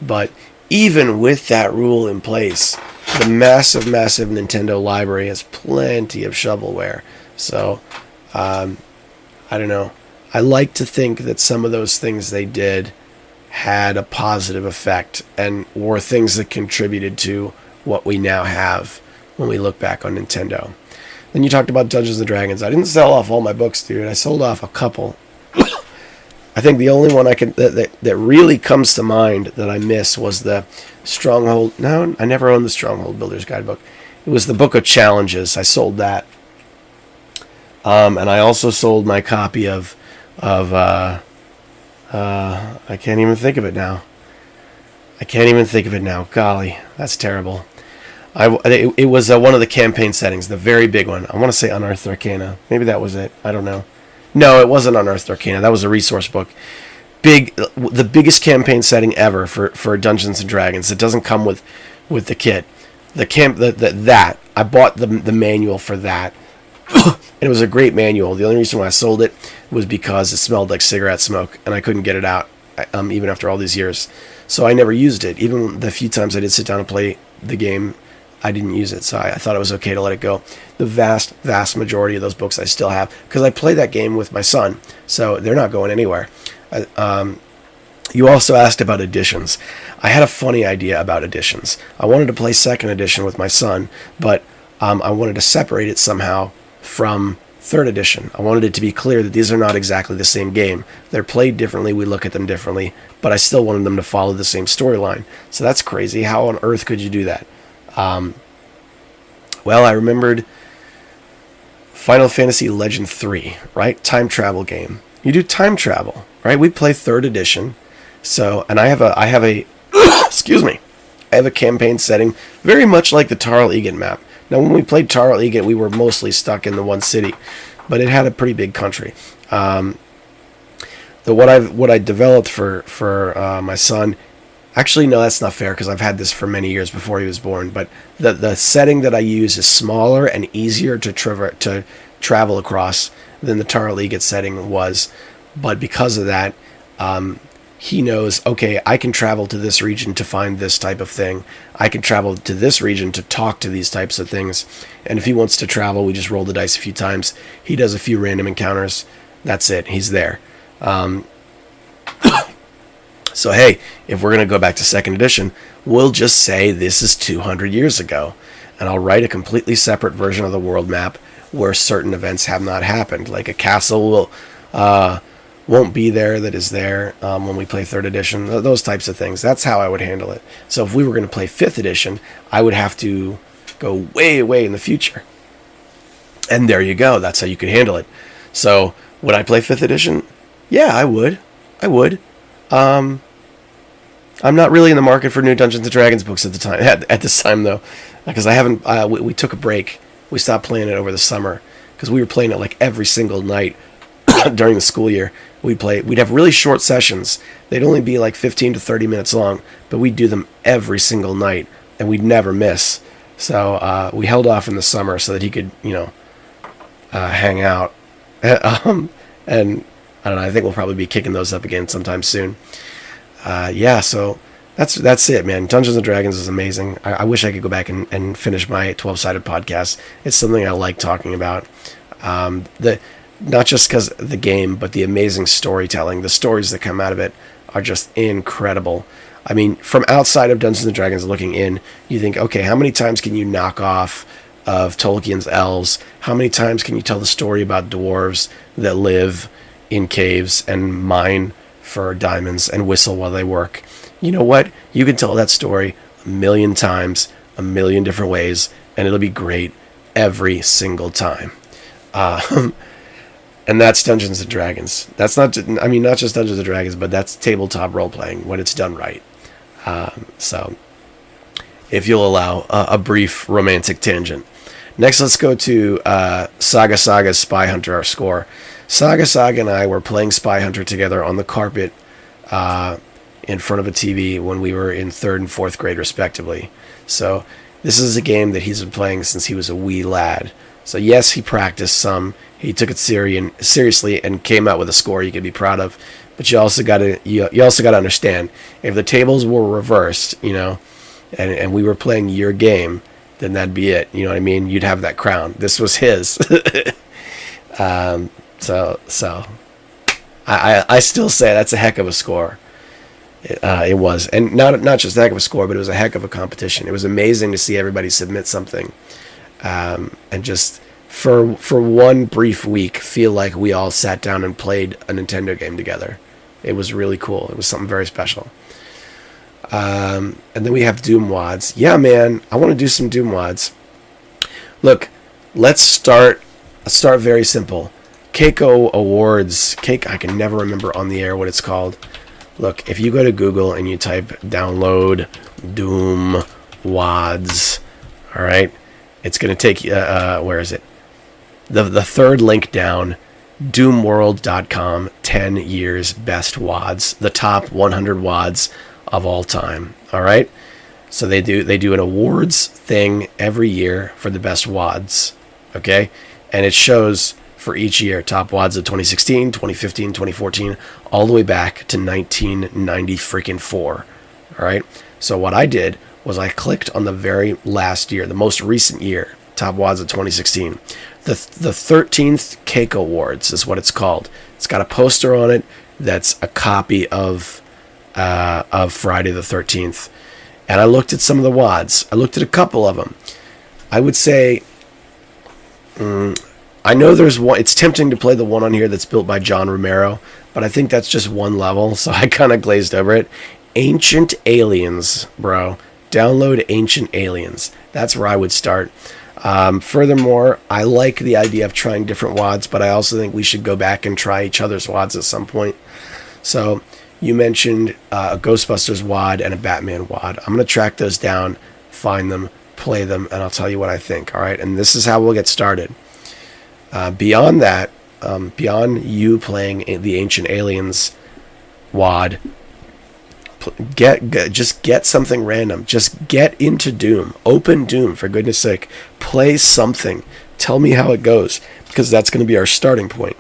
But even with that rule in place, the massive, massive Nintendo library has plenty of shovelware. So, I don't know. I like to think that some of those things they did had a positive effect and were things that contributed to what we now have when we look back on Nintendo. Then you talked about Dungeons and Dragons. I didn't sell off all my books, dude. I sold off a couple. I think the only one that really comes to mind that I miss was the Stronghold. No, I never owned the Stronghold Builder's Guidebook. It was the Book of Challenges. I sold that. And I also sold my copy of I can't even think of it now. Golly, that's terrible. It was one of the campaign settings, the very big one. I want to say Unearthed Arcana. Maybe that was it. I don't know. No, it wasn't Unearthed Arcana. That was a resource book. The biggest campaign setting ever for Dungeons and Dragons. It doesn't come with the kit. I bought the manual for that. And it was a great manual. The only reason why I sold it was because it smelled like cigarette smoke, and I couldn't get it out, even after all these years. So I never used it. Even the few times I did sit down and play the game, I didn't use it, so I thought it was okay to let it go. The vast majority of those books I still have, because I play that game with my son, so they're not going anywhere. You also asked about editions. I had a funny idea about editions. I wanted to play second edition with my son, but I wanted to separate it somehow from third edition. I wanted it to be clear that these are not exactly the same game. They're played differently, we look at them differently, but I still wanted them to follow the same storyline. So that's crazy. How on earth could you do that? Well, I remembered Final Fantasy Legend 3, right? Time travel game. You do time travel, right? We play third edition. So, and I have a excuse me. I have a campaign setting very much like the Tarl Egan map. Now, when we played Tarl Egan, we were mostly stuck in the one city, but it had a pretty big country. What I developed for my son, actually, no, that's not fair because I've had this for many years before he was born. But the setting that I use is smaller and easier to travel across than the Tarl Egan setting was. But because of that, he knows, okay, I can travel to this region to find this type of thing. I can travel to this region to talk to these types of things. And if he wants to travel, we just roll the dice a few times. He does a few random encounters. That's it. He's there. So, hey, if we're going to go back to second edition, we'll just say this is 200 years ago. And I'll write a completely separate version of the world map where certain events have not happened. Like a castle won't be there that is there when we play third edition, those types of things. That's how I would handle it. So if we were going to play fifth edition, I would have to go way in the future. And there you go. That's how you could handle it. So would I play fifth edition? Yeah, I would. I'm not really in the market for new Dungeons & Dragons books at the time. At this time, though, because I haven't. We took a break. We stopped playing it over the summer because we were playing it like every single night during the school year. We'd have really short sessions. They'd only be like 15 to 30 minutes long, but we'd do them every single night, and we'd never miss. So we held off in the summer so that he could, hang out. And I don't know. I think we'll probably be kicking those up again sometime soon. So that's it, man. Dungeons & Dragons is amazing. I wish I could go back and finish my 12-sided podcast. It's something I like talking about. Not just because of the game, but the amazing storytelling. The stories that come out of it are just incredible. I mean, from outside of Dungeons & Dragons looking in, you think, okay, how many times can you knock off of Tolkien's elves? How many times can you tell the story about dwarves that live in caves and mine for diamonds and whistle while they work? You know what? You can tell that story 1,000,000 times, 1,000,000 different ways, and it'll be great every single time. And that's Dungeons & Dragons. That's not just Dungeons & Dragons, but that's tabletop role-playing when it's done right. So, if you'll allow a brief romantic tangent. Next, let's go to Saga Saga's Spy Hunter, our score. Saga and I were playing Spy Hunter together on the carpet in front of a TV when we were in 3rd and 4th grade, respectively. So, this is a game that he's been playing since he was a wee lad. So yes, he practiced some. He took it seriously and came out with a score you could be proud of. But you also got to understand, if the tables were reversed, and we were playing your game, then that'd be it. You know what I mean? You'd have that crown. This was his. So I still say that's a heck of a score. It was, and not just a heck of a score, but it was a heck of a competition. It was amazing to see everybody submit something. And just for one brief week, feel like we all sat down and played a Nintendo game together. It was really cool. It was something very special. And then we have Doom Wads. Yeah, man, I want to do some Doom Wads. Look, let's start very simple. Keiko Awards. I can never remember on the air what it's called. Look, if you go to Google and you type download Doom Wads, all right, it's going to take you, where is it? The third link down, doomworld.com, 10 years best WADs, the top 100 WADs of all time, all right? So they do an awards thing every year for the best WADs, okay? And it shows for each year, top WADs of 2016, 2015, 2014, all the way back to 1990 freaking 4, all right? So what I did was I clicked on the very last year, the most recent year, Top WADs of 2016. The 13th Cake Awards is what it's called. It's got a poster on it that's a copy of Friday the 13th. And I looked at some of the WADs. I looked at a couple of them. I would say, I know there's one. It's tempting to play the one on here that's built by John Romero, but I think that's just one level, so I kind of glazed over it. Ancient Aliens, bro. Download Ancient Aliens. That's where I would start. Furthermore, I like the idea of trying different WADs, but I also think we should go back and try each other's WADs at some point. So you mentioned a Ghostbusters WAD and a Batman WAD. I'm going to track those down, find them, play them, and I'll tell you what I think. All right, and this is how we'll get started. Beyond that, beyond you playing the Ancient Aliens WAD, just get something random. Just get into Doom. Open Doom, for goodness sake. Play something. Tell me how it goes, because that's going to be our starting point.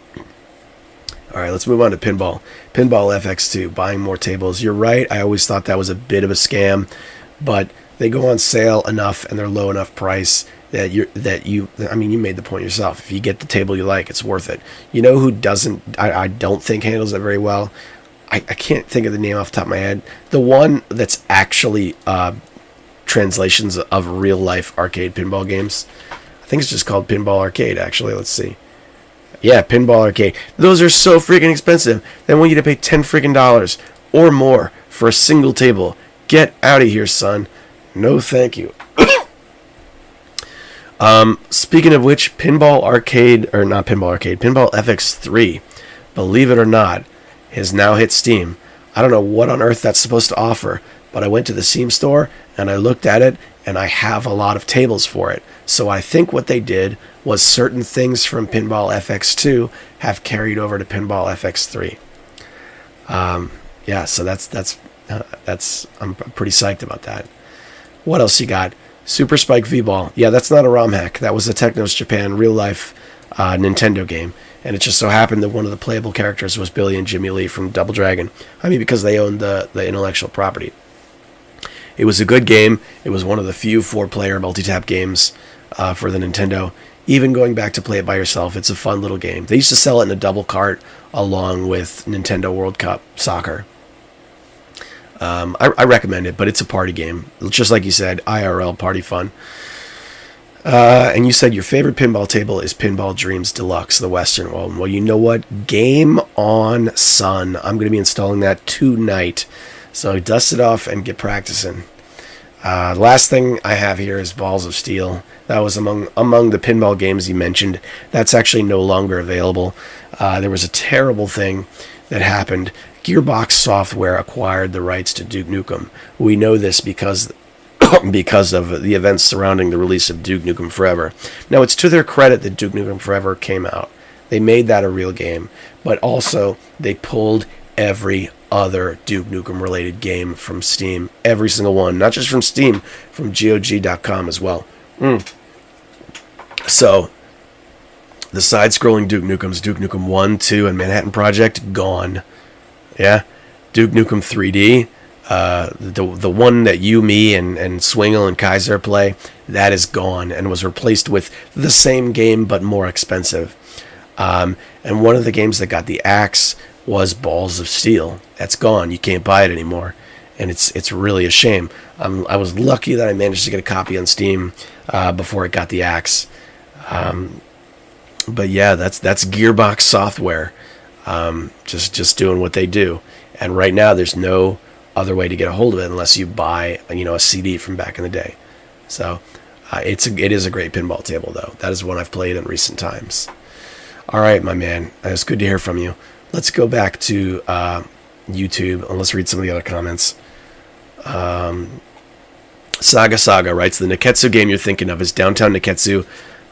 All right, let's move on to Pinball. Pinball FX2, buying more tables. You're right, I always thought that was a bit of a scam, but they go on sale enough and they're low enough price that you made the point yourself. If you get the table you like, it's worth it. You know who doesn't, I don't think handles it very well? I can't think of the name off the top of my head. The one that's actually translations of real life arcade pinball games. I think it's just called Pinball Arcade, actually. Let's see. Yeah, Pinball Arcade. Those are so freaking expensive. They want you to pay $10 freaking or more for a single table. Get out of here, son. No, thank you. Speaking of which, Pinball FX3, believe it or not, has now hit Steam. I don't know what on earth that's supposed to offer, but I went to the Steam store and I looked at it, and I have a lot of tables for it. So I think what they did was certain things from Pinball FX2 have carried over to Pinball FX3. Yeah, so that's I'm pretty psyched about that. What else you got? Super Spike V-Ball. Yeah, that's not a ROM hack. That was a Technos Japan real-life Nintendo game. And it just so happened that one of the playable characters was Billy and Jimmy Lee from Double Dragon. I mean, because they owned the intellectual property. It was a good game. It was one of the few 4-player multi-tap games for the Nintendo. Even going back to play it by yourself, it's a fun little game. They used to sell it in a double cart along with Nintendo World Cup Soccer. I recommend it, but it's a party game. Just like you said, IRL party fun. And you said your favorite pinball table is Pinball Dreams Deluxe, the Western one. Well, you know what? Game on, son. I'm going to be installing that tonight. So dust it off and get practicing. The last thing I have here is Balls of Steel. That was among the pinball games you mentioned. That's actually no longer available. There was a terrible thing that happened. Gearbox Software acquired the rights to Duke Nukem. We know this because of the events surrounding the release of Duke Nukem Forever. Now, it's to their credit that Duke Nukem Forever came out. They made that a real game, but also they pulled every other Duke Nukem related game from Steam. Every single one. Not just from Steam, from GOG.com as well. So, the side-scrolling Duke Nukems, Duke Nukem 1, 2, and Manhattan Project, gone. Yeah? Duke Nukem 3D, the one that you, me, and Swingle and Kaiser play, that is gone and was replaced with the same game but more expensive. And one of the games that got the axe was Balls of Steel. That's gone. You can't buy it anymore. And it's really a shame. I was lucky that I managed to get a copy on Steam before it got the axe. But yeah, that's Gearbox Software. Just doing what they do. And right now there's no other way to get a hold of it unless you buy a CD from back in the day. So it is a great pinball table, though. That is one I've played in recent times. All right, my man. It's good to hear from you. Let's go back to YouTube and let's read some of the other comments. Saga writes, the Neketsu game you're thinking of is Downtown Neketsu.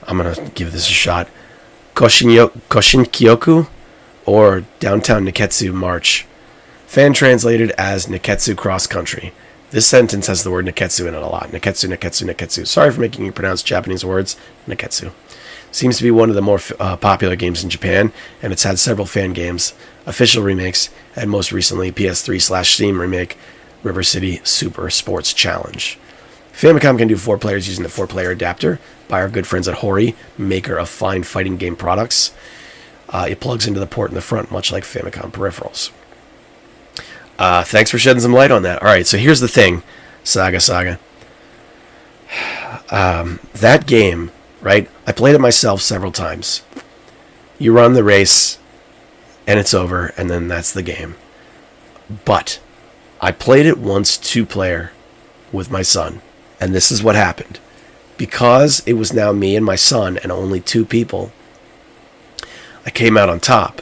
I'm going to give this a shot. Koshinkyoku or Downtown Neketsu March. Fan translated as Neketsu Cross Country. This sentence has the word Neketsu in it a lot. Neketsu, Neketsu, Neketsu. Sorry for making you pronounce Japanese words. Neketsu. Seems to be one of the more popular games in Japan, and it's had several fan games, official remakes, and most recently PS3/Steam remake, River City Super Sports Challenge. Famicom can do 4 players using the 4-player adapter by our good friends at Hori, maker of fine fighting game products. It plugs into the port in the front, much like Famicom peripherals. Thanks for shedding some light on that. All right, so here's the thing, Saga. That game, right? I played it myself several times. You run the race, and it's over, and then that's the game. But I played it once 2-player with my son, and this is what happened. Because it was now me and my son and only 2 people, I came out on top.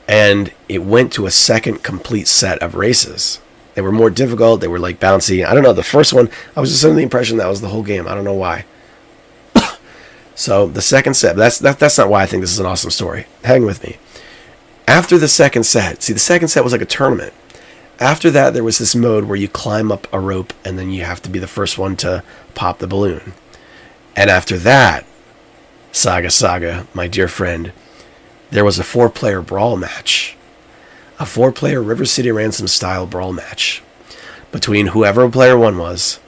And it went to a second complete set of races. They were more difficult. They were like bouncy. I don't know. The first one, I was just under the impression that was the whole game. I don't know why. So the second set, that's not why I think this is an awesome story. Hang with me. After the second set, see, the second set was like a tournament. After that, there was this mode where you climb up a rope and then you have to be the first one to pop the balloon. And after that, Saga, my dear friend, there was a 4-player brawl match. A 4-player River City Ransom style brawl match between whoever player 1 was,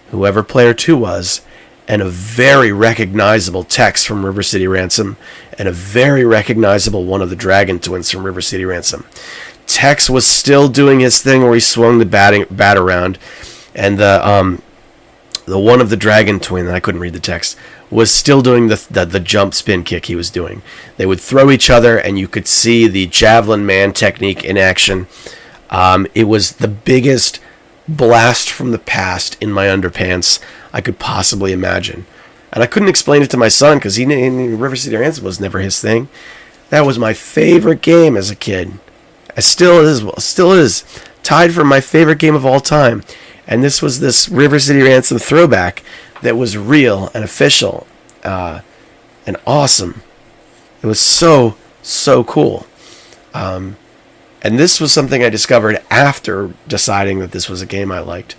whoever player 2 was, and a very recognizable Tex from River City Ransom, and a very recognizable one of the Dragon Twins from River City Ransom. Tex was still doing his thing where he swung the bat around, and the one of the Dragon Twin, I couldn't read the text, was still doing the jump spin kick he was doing. They would throw each other, and you could see the Javelin Man technique in action. It was the biggest blast from the past in my underpants I could possibly imagine. And I couldn't explain it to my son because River City Ransom was never his thing. That was my favorite game as a kid. It still is. Tied for my favorite game of all time. And this was this River City Ransom throwback that was real and official and awesome. It was so cool. And this was something I discovered after deciding that this was a game I liked.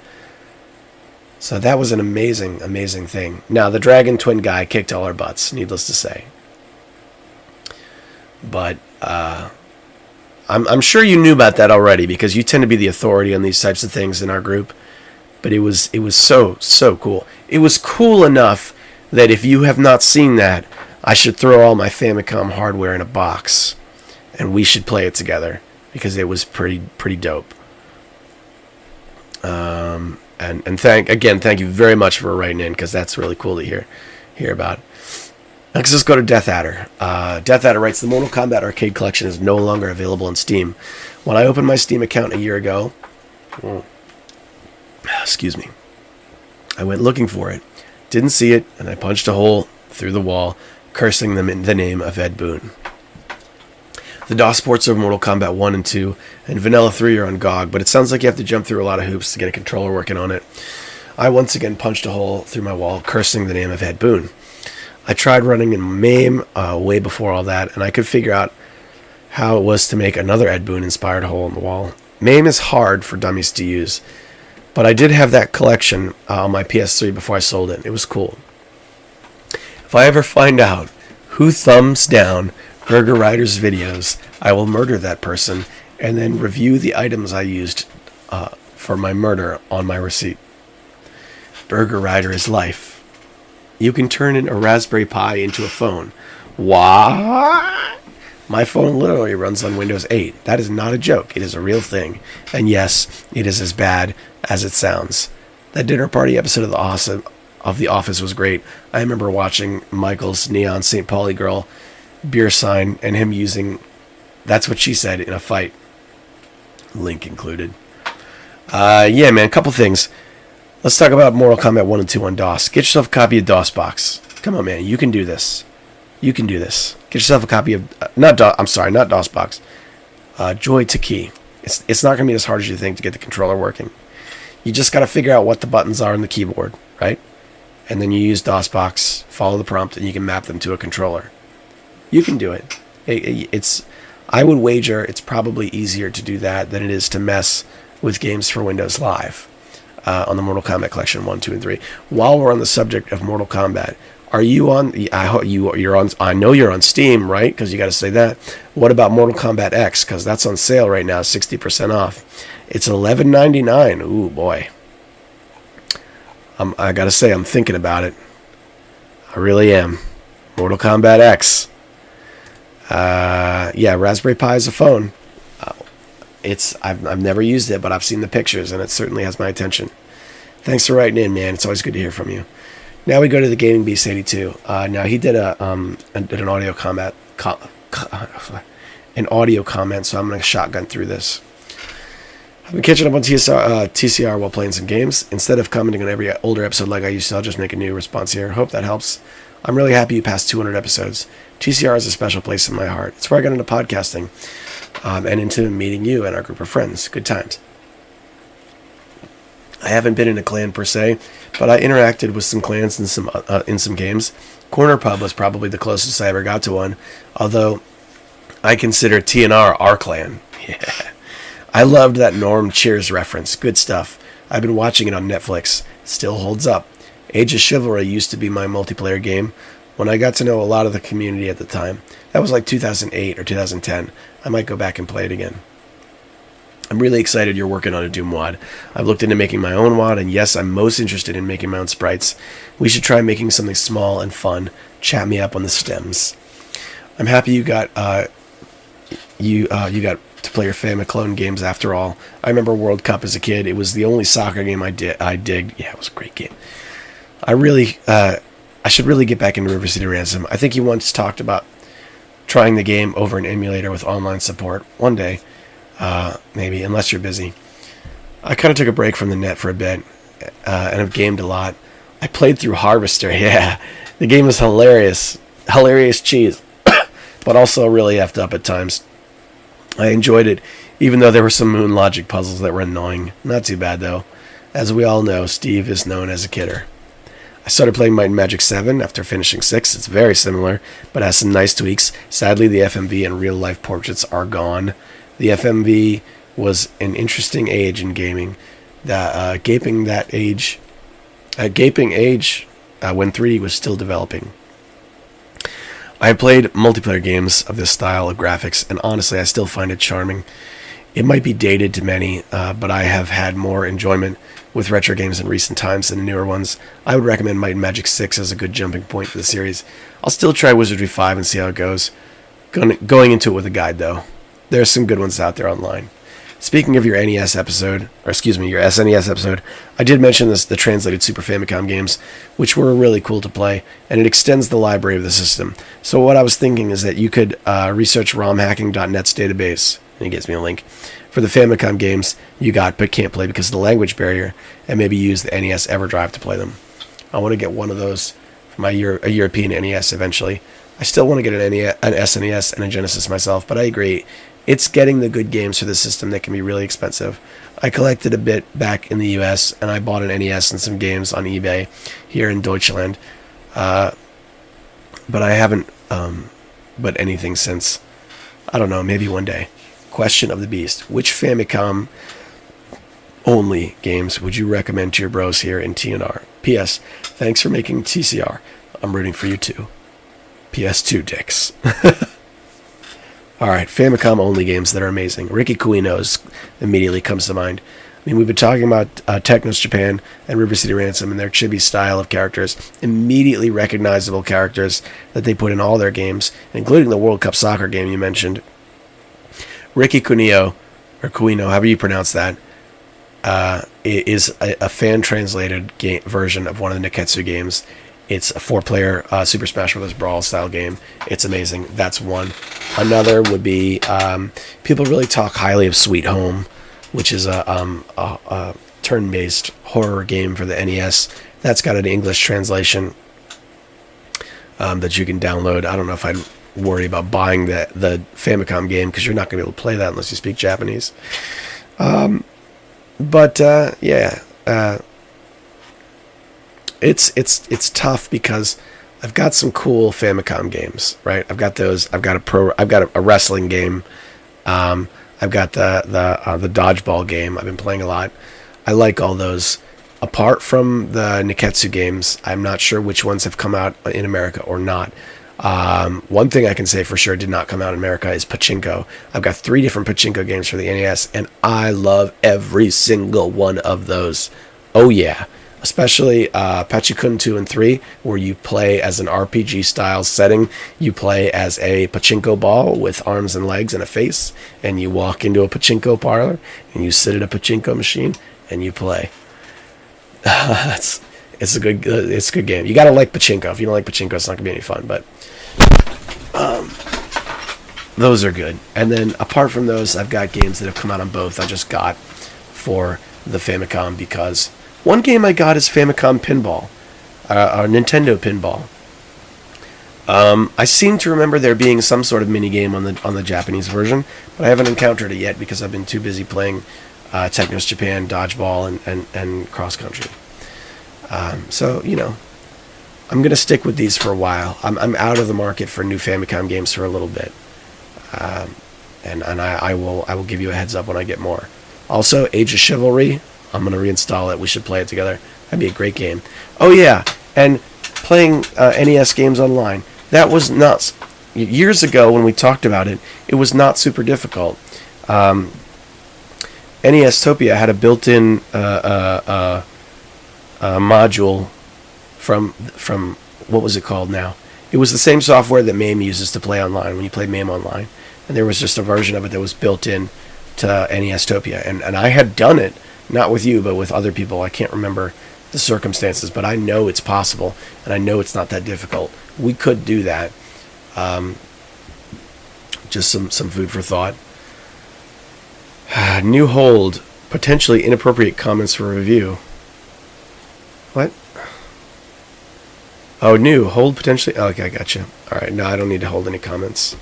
So that was an amazing, amazing thing. Now, the Dragon Twin guy kicked all our butts, needless to say. But I'm sure you knew about that already because you tend to be the authority on these types of things in our group. But it was so cool. It was cool enough that if you have not seen that, I should throw all my Famicom hardware in a box, and we should play it together because it was pretty dope. And thank you very much for writing in because that's really cool to hear about. Next, let's go to Death Adder. Death Adder writes, the Mortal Kombat Arcade Collection is no longer available on Steam. When I opened my Steam account a year ago, I went looking for it, didn't see it, and I punched a hole through the wall, cursing them in the name of Ed Boon. The DOS ports of Mortal Kombat 1 and 2 and Vanilla 3 are on GOG, but it sounds like you have to jump through a lot of hoops to get a controller working on it. I once again punched a hole through my wall, cursing the name of Ed Boon. I tried running in MAME way before all that, and I could figure out how it was to make another Ed Boon-inspired hole in the wall. MAME is hard for dummies to use, but I did have that collection on my PS3 before I sold it. It was cool. If I ever find out who thumbs down Burger Rider's videos, I will murder that person and then review the items I used for my murder on my receipt. Burger Rider is life. You can turn a Raspberry Pi into a phone. What? My phone literally runs on Windows 8. That is not a joke. It is a real thing. And yes, it is as bad as it sounds. That dinner party episode of The Office was great. I remember watching Michael's Neon St. Pauli girl beer sign and him using "That's What She Said" in a fight. Link included. Yeah, man, a couple things. Let's talk about Mortal Kombat 1 and 2 on DOS. Get yourself a copy of DOSBox. Come on, man. You can do this. You can do this. Get yourself a copy of... not DOSBox. Joy to Key. It's not going to be as hard as you think to get the controller working. You just got to figure out what the buttons are on the keyboard, right? And then you use DOSBox, follow the prompt, and you can map them to a controller. You can do it. I would wager it's probably easier to do that than it is to mess with games for Windows Live. On the Mortal Kombat Collection 1, 2, and 3. While we're on the subject of Mortal Kombat, are you on? You're on. I know you're on Steam, right? Because you got to say that. What about Mortal Kombat X? Because that's on sale right now, 60% off. It's $11.99. Ooh boy. I gotta say, I'm thinking about it. I really am. Mortal Kombat X. Yeah, Raspberry Pi is a phone. I've never used it, but I've seen the pictures, and it certainly has my attention. Thanks for writing in, man. It's always good to hear from you. Now we go to the Gaming Beast 82. Now he did an audio comment, so I'm gonna shotgun through this. I've been catching up on TCR while playing some games. Instead of commenting on every older episode like I used to, I'll just make a new response here. Hope that helps. I'm really happy you passed 200 episodes. TCR is a special place in my heart. It's where I got into podcasting and into meeting you and our group of friends. Good times. I haven't been in a clan per se, but I interacted with some clans in some games. Corner Pub was probably the closest I ever got to one, although I consider TNR our clan. Yeah. I loved that Norm Cheers reference. Good stuff. I've been watching it on Netflix. Still holds up. Age of Chivalry used to be my multiplayer game when I got to know a lot of the community at the time. That was like 2008 or 2010. I might go back and play it again. I'm really excited you're working on a Doom WOD. I've looked into making my own WOD, and yes, I'm most interested in making my own sprites. We should try making something small and fun. Chat me up on the stems. I'm happy you got you got to play your Famiclone games after all. I remember World Cup as a kid. It was the only soccer game I digged. Yeah, it was a great game. I should really get back into River City Ransom. I think you once talked about trying the game over an emulator with online support. One day, maybe, unless you're busy. I kind of took a break from the net for a bit, and have gamed a lot. I played through Harvester, yeah. The game was hilarious. Hilarious cheese. But also really effed up at times. I enjoyed it, even though there were some Moon Logic puzzles that were annoying. Not too bad, though. As we all know, Steve is known as a kidder. I started playing Might and Magic 7 after finishing 6. It's very similar, but has some nice tweaks. Sadly, the FMV and real-life portraits are gone. The FMV was an interesting age in gaming. Gaping age when 3D was still developing. I have played multiplayer games of this style of graphics, and honestly, I still find it charming. It might be dated to many, but I have had more enjoyment with retro games in recent times than the newer ones. I would recommend Might and Magic 6 as a good jumping point for the series. I'll still try Wizardry 5 and see how it goes. Going into it with a guide, though. There are some good ones out there online. Speaking of your NES episode, your SNES episode, I did mention the translated Super Famicom games, which were really cool to play, and it extends the library of the system. So what I was thinking is that you could research romhacking.net's database, and it gives me a link, for the Famicom games you got but can't play because of the language barrier, and maybe use the NES EverDrive to play them. I want to get one of those for a European NES eventually. I still want to get an SNES and a Genesis myself, but I agree. It's getting the good games for the system that can be really expensive. I collected a bit back in the US, and I bought an NES and some games on eBay here in Deutschland. But I haven't but anything since. I don't know, maybe one day. Question of the Beast. Which Famicom only games would you recommend to your bros here in TNR? P.S. Thanks for making TCR. I'm rooting for you too. PS2 dicks. Alright, Famicom only games that are amazing. Ricky Kuino's immediately comes to mind. I mean, we've been talking about Technos Japan and River City Ransom and their chibi style of characters. Immediately recognizable characters that they put in all their games, including the World Cup soccer game you mentioned. Ricky Kuino, or Kuino, however you pronounce that, is a fan-translated version of one of the Neketsu games. It's a 4-player Super Smash Bros. Brawl style game. It's amazing. That's one. Another would be people really talk highly of Sweet Home, which is a turn-based horror game for the NES. That's got an English translation that you can download. I don't know if I'd worry about buying the Famicom game because you're not going to be able to play that unless you speak Japanese. It's tough because I've got some cool Famicom games, right? I've got those. I've got a wrestling game. I've got the dodgeball game. I've been playing a lot. I like all those. Apart from the Neketsu games, I'm not sure which ones have come out in America or not. One thing I can say for sure did not come out in America is Pachinko. I've got 3 different Pachinko games for the NES, and I love every single one of those. Oh yeah. especially Pachikun 2 and 3, where you play as an RPG style setting. You play as a pachinko ball with arms and legs and a face, and you walk into a pachinko parlor, and you sit at a pachinko machine, and you play. It's a good game. You gotta like pachinko. If you don't like pachinko, it's not gonna be any fun. But those are good. And then apart from those, I've got games that have come out on both. I just got for the Famicom because one game I got is Famicom Pinball, or Nintendo Pinball. I seem to remember there being some sort of mini game on the Japanese version, but I haven't encountered it yet because I've been too busy playing Technos Japan, Dodgeball, and Cross Country. So I'm gonna stick with these for a while. I'm out of the market for new Famicom games for a little bit, and I will give you a heads up when I get more. Also, Age of Chivalry, I'm gonna reinstall it. We should play it together. That'd be a great game. Oh yeah, and playing NES games online. That was nuts. Years ago when we talked about it, it was not super difficult. NEStopia had a built-in module from what was it called now? It was the same software that MAME uses to play online when you play MAME online, and there was just a version of it that was built in to NEStopia, and I had done it, not with you but with other people. I can't remember the circumstances, but I know it's possible, and I know it's not that difficult. We could do that. Just some food for thought. New hold, potentially inappropriate comments for review. What? Oh, new hold potentially. Oh, okay, I gotcha. All right, no, I don't need to hold any comments.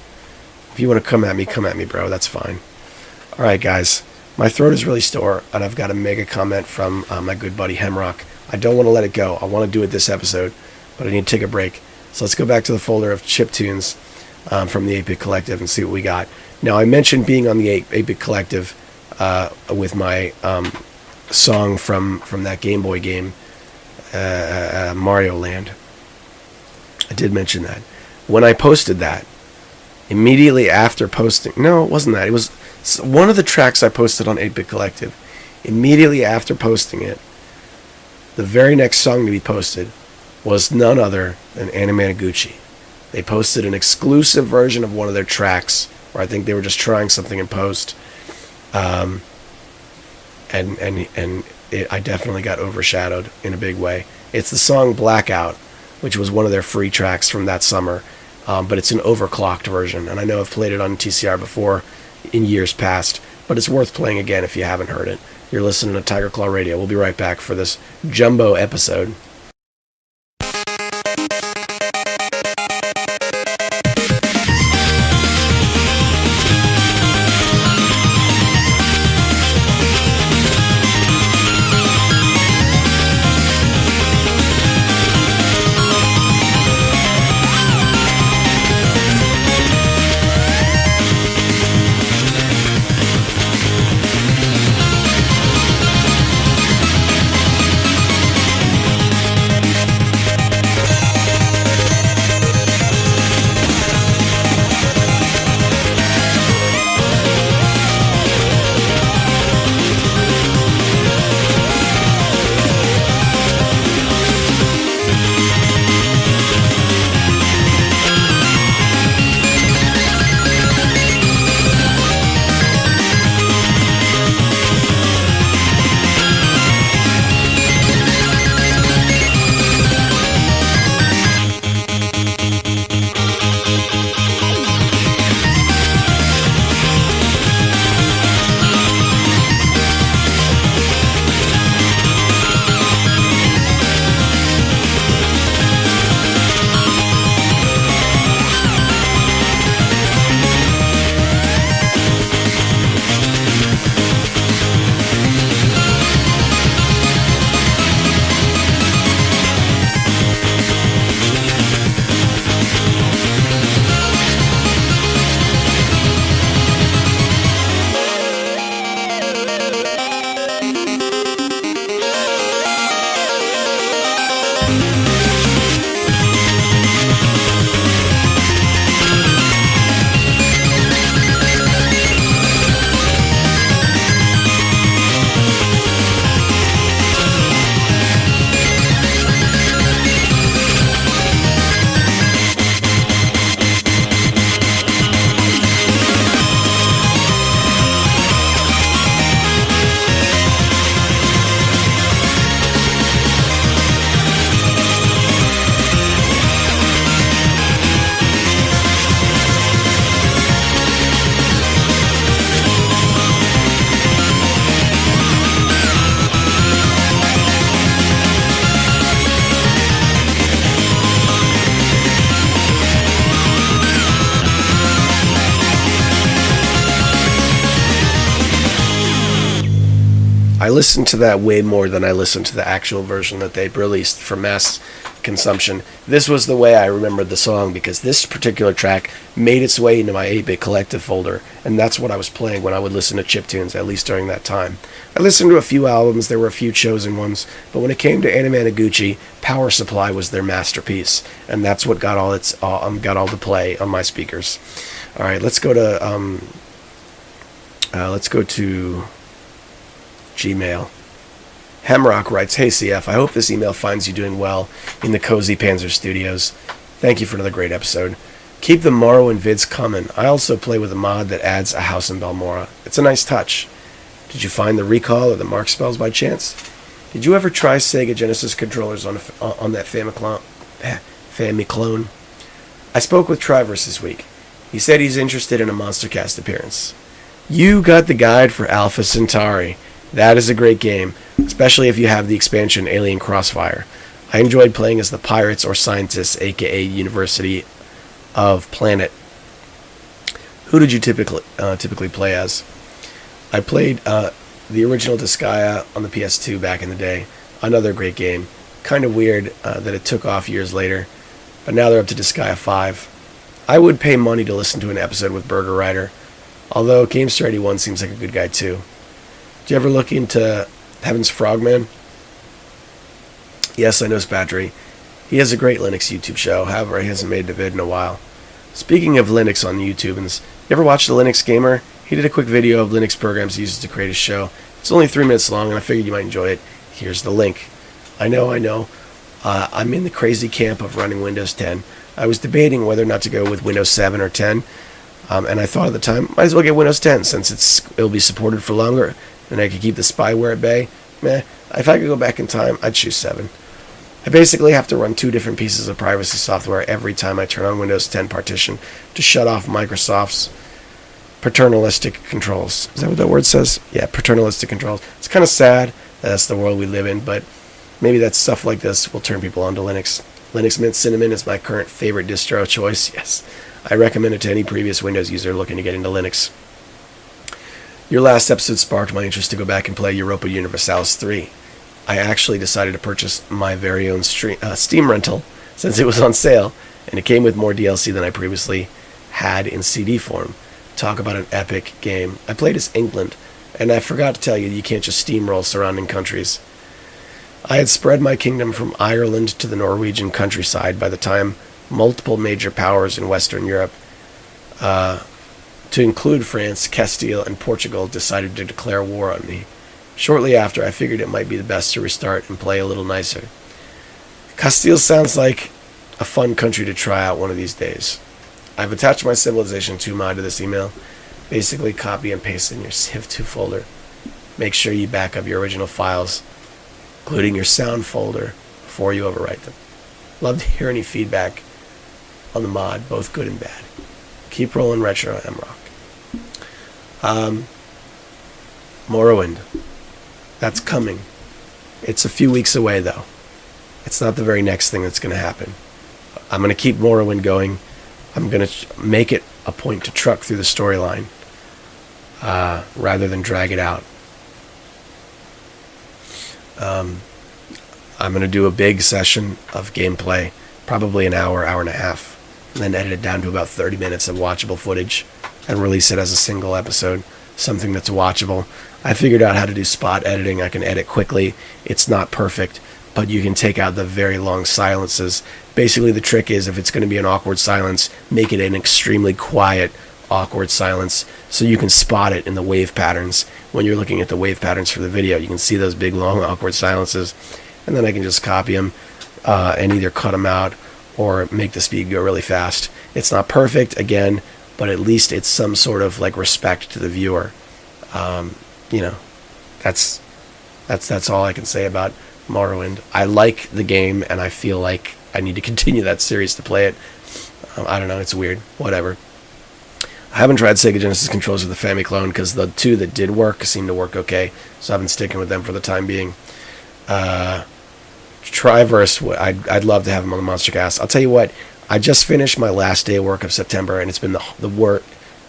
If you want to come at me, bro. That's fine. All right, guys. My throat is really sore, and I've got a mega comment from my good buddy Hemrock. I don't want to let it go. I want to do it this episode, but I need to take a break. So let's go back to the folder of chiptunes from the 8-Bit Collective and see what we got. Now, I mentioned being on the 8-Bit Collective with my song from that Game Boy game, Mario Land. I did mention that. When I posted that, immediately after posting... No, it wasn't that. It was one of the tracks I posted on 8-Bit Collective. Immediately after posting it, the very next song to be posted was none other than Anamanaguchi. They posted an exclusive version of one of their tracks, where I think they were just trying something in post. I definitely got overshadowed in a big way. It's the song Blackout, which was one of their free tracks from that summer, but it's an overclocked version, and I know I've played it on TCR before in years past, but it's worth playing again if you haven't heard it. You're listening to Tiger Claw Radio. We'll be right back for this jumbo episode. I listened to that way more than I listened to the actual version that they released for mass consumption. This was the way I remembered the song, because this particular track made its way into my 8-Bit Collective folder, and that's what I was playing when I would listen to chiptunes, at least during that time. I listened to a few albums, there were a few chosen ones, but when it came to Anamanaguchi, Power Supply was their masterpiece, and that's what got all the play on my speakers. All right, let's go to Gmail. Hemrock writes, "Hey CF, I hope this email finds you doing well in the Cozy Panzer Studios. Thank you for another great episode. Keep the Morrowind vids coming. I also play with a mod that adds a house in Balmora. It's a nice touch. Did you find the recall or the mark spells by chance? Did you ever try Sega Genesis controllers on that Famiclone? I spoke with Triverse this week. He said he's interested in a Monstercast appearance. You got the guide for Alpha Centauri. That is a great game, especially if you have the expansion Alien Crossfire. I enjoyed playing as the pirates or scientists, aka University of Planet. Who did you typically play as? I played the original Disgaea on the PS2 back in the day. Another great game. Kind of weird that it took off years later, but now they're up to Disgaea 5. I would pay money to listen to an episode with Burger Rider, although Gamester 81 seems like a good guy too. Do you ever look into Heaven's Frogman? Yes, I know Spatry. He has a great Linux YouTube show, however he hasn't made a vid in a while. Speaking of Linux on YouTube, you ever watch The Linux Gamer? He did a quick video of Linux programs he uses to create his show. It's only 3 minutes long, and I figured you might enjoy it. Here's the link. I know. I'm in the crazy camp of running Windows 10. I was debating whether or not to go with Windows 7 or 10, and I thought at the time, might as well get Windows 10 since it'll be supported for longer, and I could keep the spyware at bay. If I could go back in time, I'd choose 7. I basically have to run 2 different pieces of privacy software every time I turn on Windows 10 partition to shut off Microsoft's paternalistic controls. Is that what that word says? Yeah, paternalistic controls. It's kind of sad that that's the world we live in, but maybe that stuff like this will turn people onto Linux. Linux Mint Cinnamon is my current favorite distro choice. Yes, I recommend it to any previous Windows user looking to get into Linux. Your last episode sparked my interest to go back and play Europa Universalis 3. I actually decided to purchase my very own Steam rental since it was on sale, and it came with more DLC than I previously had in CD form. Talk about an epic game. I played as England, and I forgot to tell you, you can't just steamroll surrounding countries. I had spread my kingdom from Ireland to the Norwegian countryside by the time multiple major powers in Western Europe, to include France, Castile, and Portugal, decided to declare war on me. Shortly after, I figured it might be the best to restart and play a little nicer. Castile sounds like a fun country to try out one of these days. I've attached my Civilization 2 mod to this email. Basically, copy and paste in your Civ2 folder. Make sure you back up your original files, including your sound folder, before you overwrite them. Love to hear any feedback on the mod, both good and bad. Keep rolling retro, Mrock. Morrowind. That's coming. It's a few weeks away, though. It's not the very next thing that's going to happen. I'm going to keep Morrowind going. I'm going to make it a point to truck through the storyline rather than drag it out. I'm going to do a big session of gameplay, probably an hour, hour and a half, and then edit it down to about 30 minutes of watchable footage and release it as a single episode, something that's watchable. I figured out how to do spot editing. I can edit quickly. It's not perfect, but you can take out the very long silences. Basically, the trick is, if it's going to be an awkward silence, make it an extremely quiet, awkward silence so you can spot it in the wave patterns. When you're looking at the wave patterns for the video, you can see those big, long, awkward silences, and then I can just copy them and either cut them out or make the speed go really fast. It's not perfect, again, but at least it's some sort of like respect to the viewer. That's all I can say about Morrowind. I like the game, and I feel like I need to continue that series to play it. I don't know, it's weird. Whatever. I haven't tried Sega Genesis controls with the Famiclone because the 2 that did work seemed to work okay, so I've been sticking with them for the time being. Triverse, I'd love to have him on the Monstercast. I'll tell you what, I just finished my last day of work of September, and it's been the work.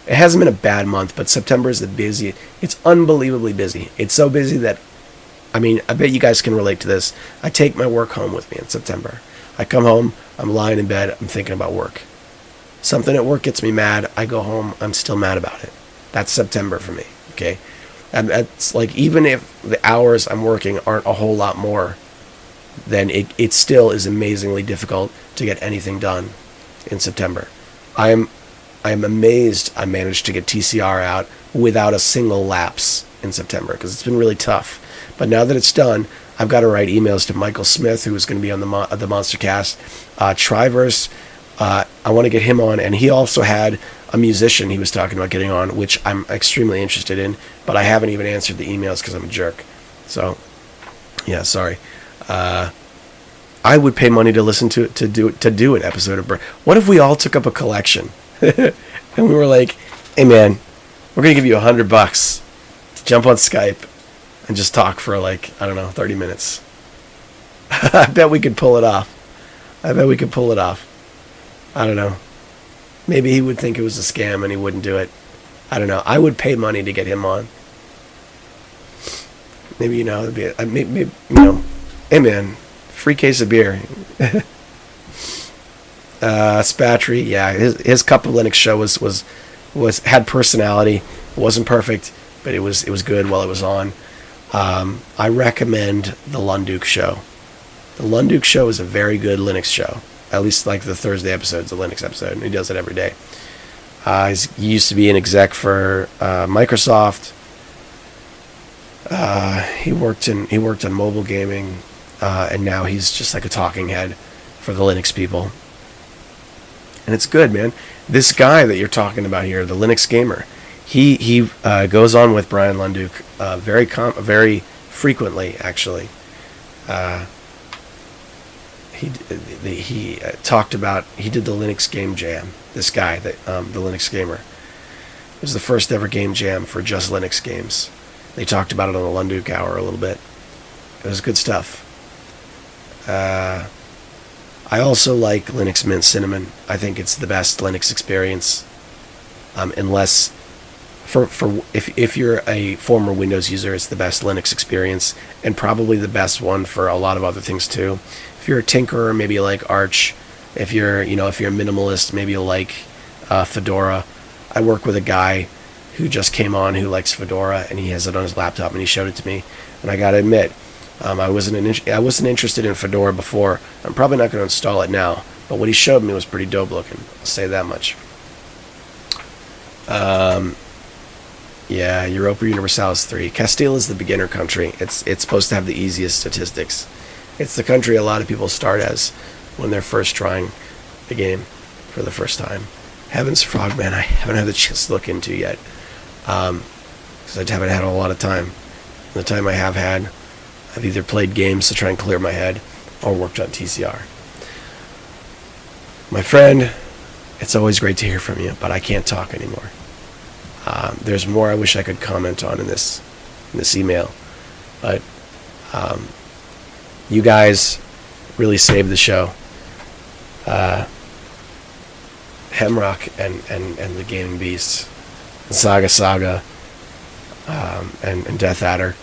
It hasn't been a bad month, but September is the busy. It's unbelievably busy. It's so busy that I mean, I bet you guys can relate to this. I take my work home with me in September. I come home, I'm lying in bed, I'm thinking about work. Something at work gets me mad, I go home, I'm still mad about it. That's September for me, okay? And that's like, even if the hours I'm working aren't a whole lot more, then it still is amazingly difficult to get anything done in September. I am amazed I managed to get TCR out without a single lapse in September, because it's been really tough. But now that it's done, I've got to write emails to Michael Smith, who is going to be on the Monster Cast. Triverse, I want to get him on, and he also had a musician he was talking about getting on, which I'm extremely interested in, but I haven't even answered the emails because I'm a jerk. So, yeah, sorry. I would pay money to listen to do an episode of What if we all took up a collection and we were like, hey man, we're gonna give you $100 to jump on Skype and just talk for like, I don't know, 30 minutes. I bet we could pull it off. I don't know. Maybe he would think it was a scam and he wouldn't do it. I don't know. I would pay money to get him on. Maybe, it'd be, maybe, hey man, free case of beer. Spatry, yeah, his Cup of Linux show was had personality. It wasn't perfect, but it was good while it was on. I recommend the Lunduk show. The Lunduk show is a very good Linux show. At least like the Thursday episode's a Linux episode, and he does it every day. He used to be an exec for Microsoft. He worked on mobile gaming, and now he's just like a talking head for the Linux people. And it's good, man. This guy that you're talking about here, the Linux Gamer, he goes on with Brian Lunduk very frequently, actually. He talked about, he did the Linux Game Jam. This guy, the Linux Gamer, it was the first ever game jam for just Linux games. They talked about it on the Lunduk Hour a little bit. It was good stuff. I also like Linux Mint Cinnamon. I think it's the best Linux experience. Unless, if you're a former Windows user, it's the best Linux experience, and probably the best one for a lot of other things too. If you're a tinkerer, maybe you like Arch. If you're a minimalist, maybe you like Fedora. I work with a guy who just came on who likes Fedora, and he has it on his laptop, and he showed it to me. And I gotta admit, I wasn't interested in Fedora before. I'm probably not going to install it now, but what he showed me was pretty dope looking. I'll say that much. Yeah, Europa Universalis 3. Castile is the beginner country. It's supposed to have the easiest statistics. It's the country a lot of people start as when they're first trying the game for the first time. Heaven's Frogman, I haven't had the chance to look into yet, because I haven't had a lot of time. The time I have had, I've either played games to try and clear my head or worked on TCR. My friend, it's always great to hear from you, but I can't talk anymore. There's more I wish I could comment on in this email, but you guys really saved the show. Hemrock and the Gaming Beasts, and Saga, and Death Adder.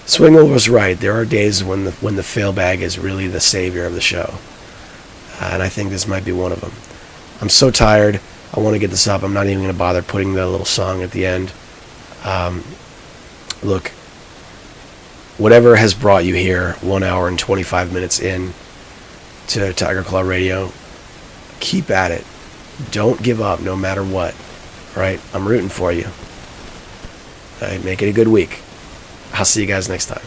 Swingle was right. There are days when the failbag is really the savior of the show, and I think this might be one of them. I'm so tired. I want to get this up. I'm not even going to bother putting the little song at the end. Look, whatever has brought you here, 1 hour and 25 minutes in to Tiger Claw Radio, keep at it. Don't give up, no matter what. All right? I'm rooting for you. All right, make it a good week. I'll see you guys next time.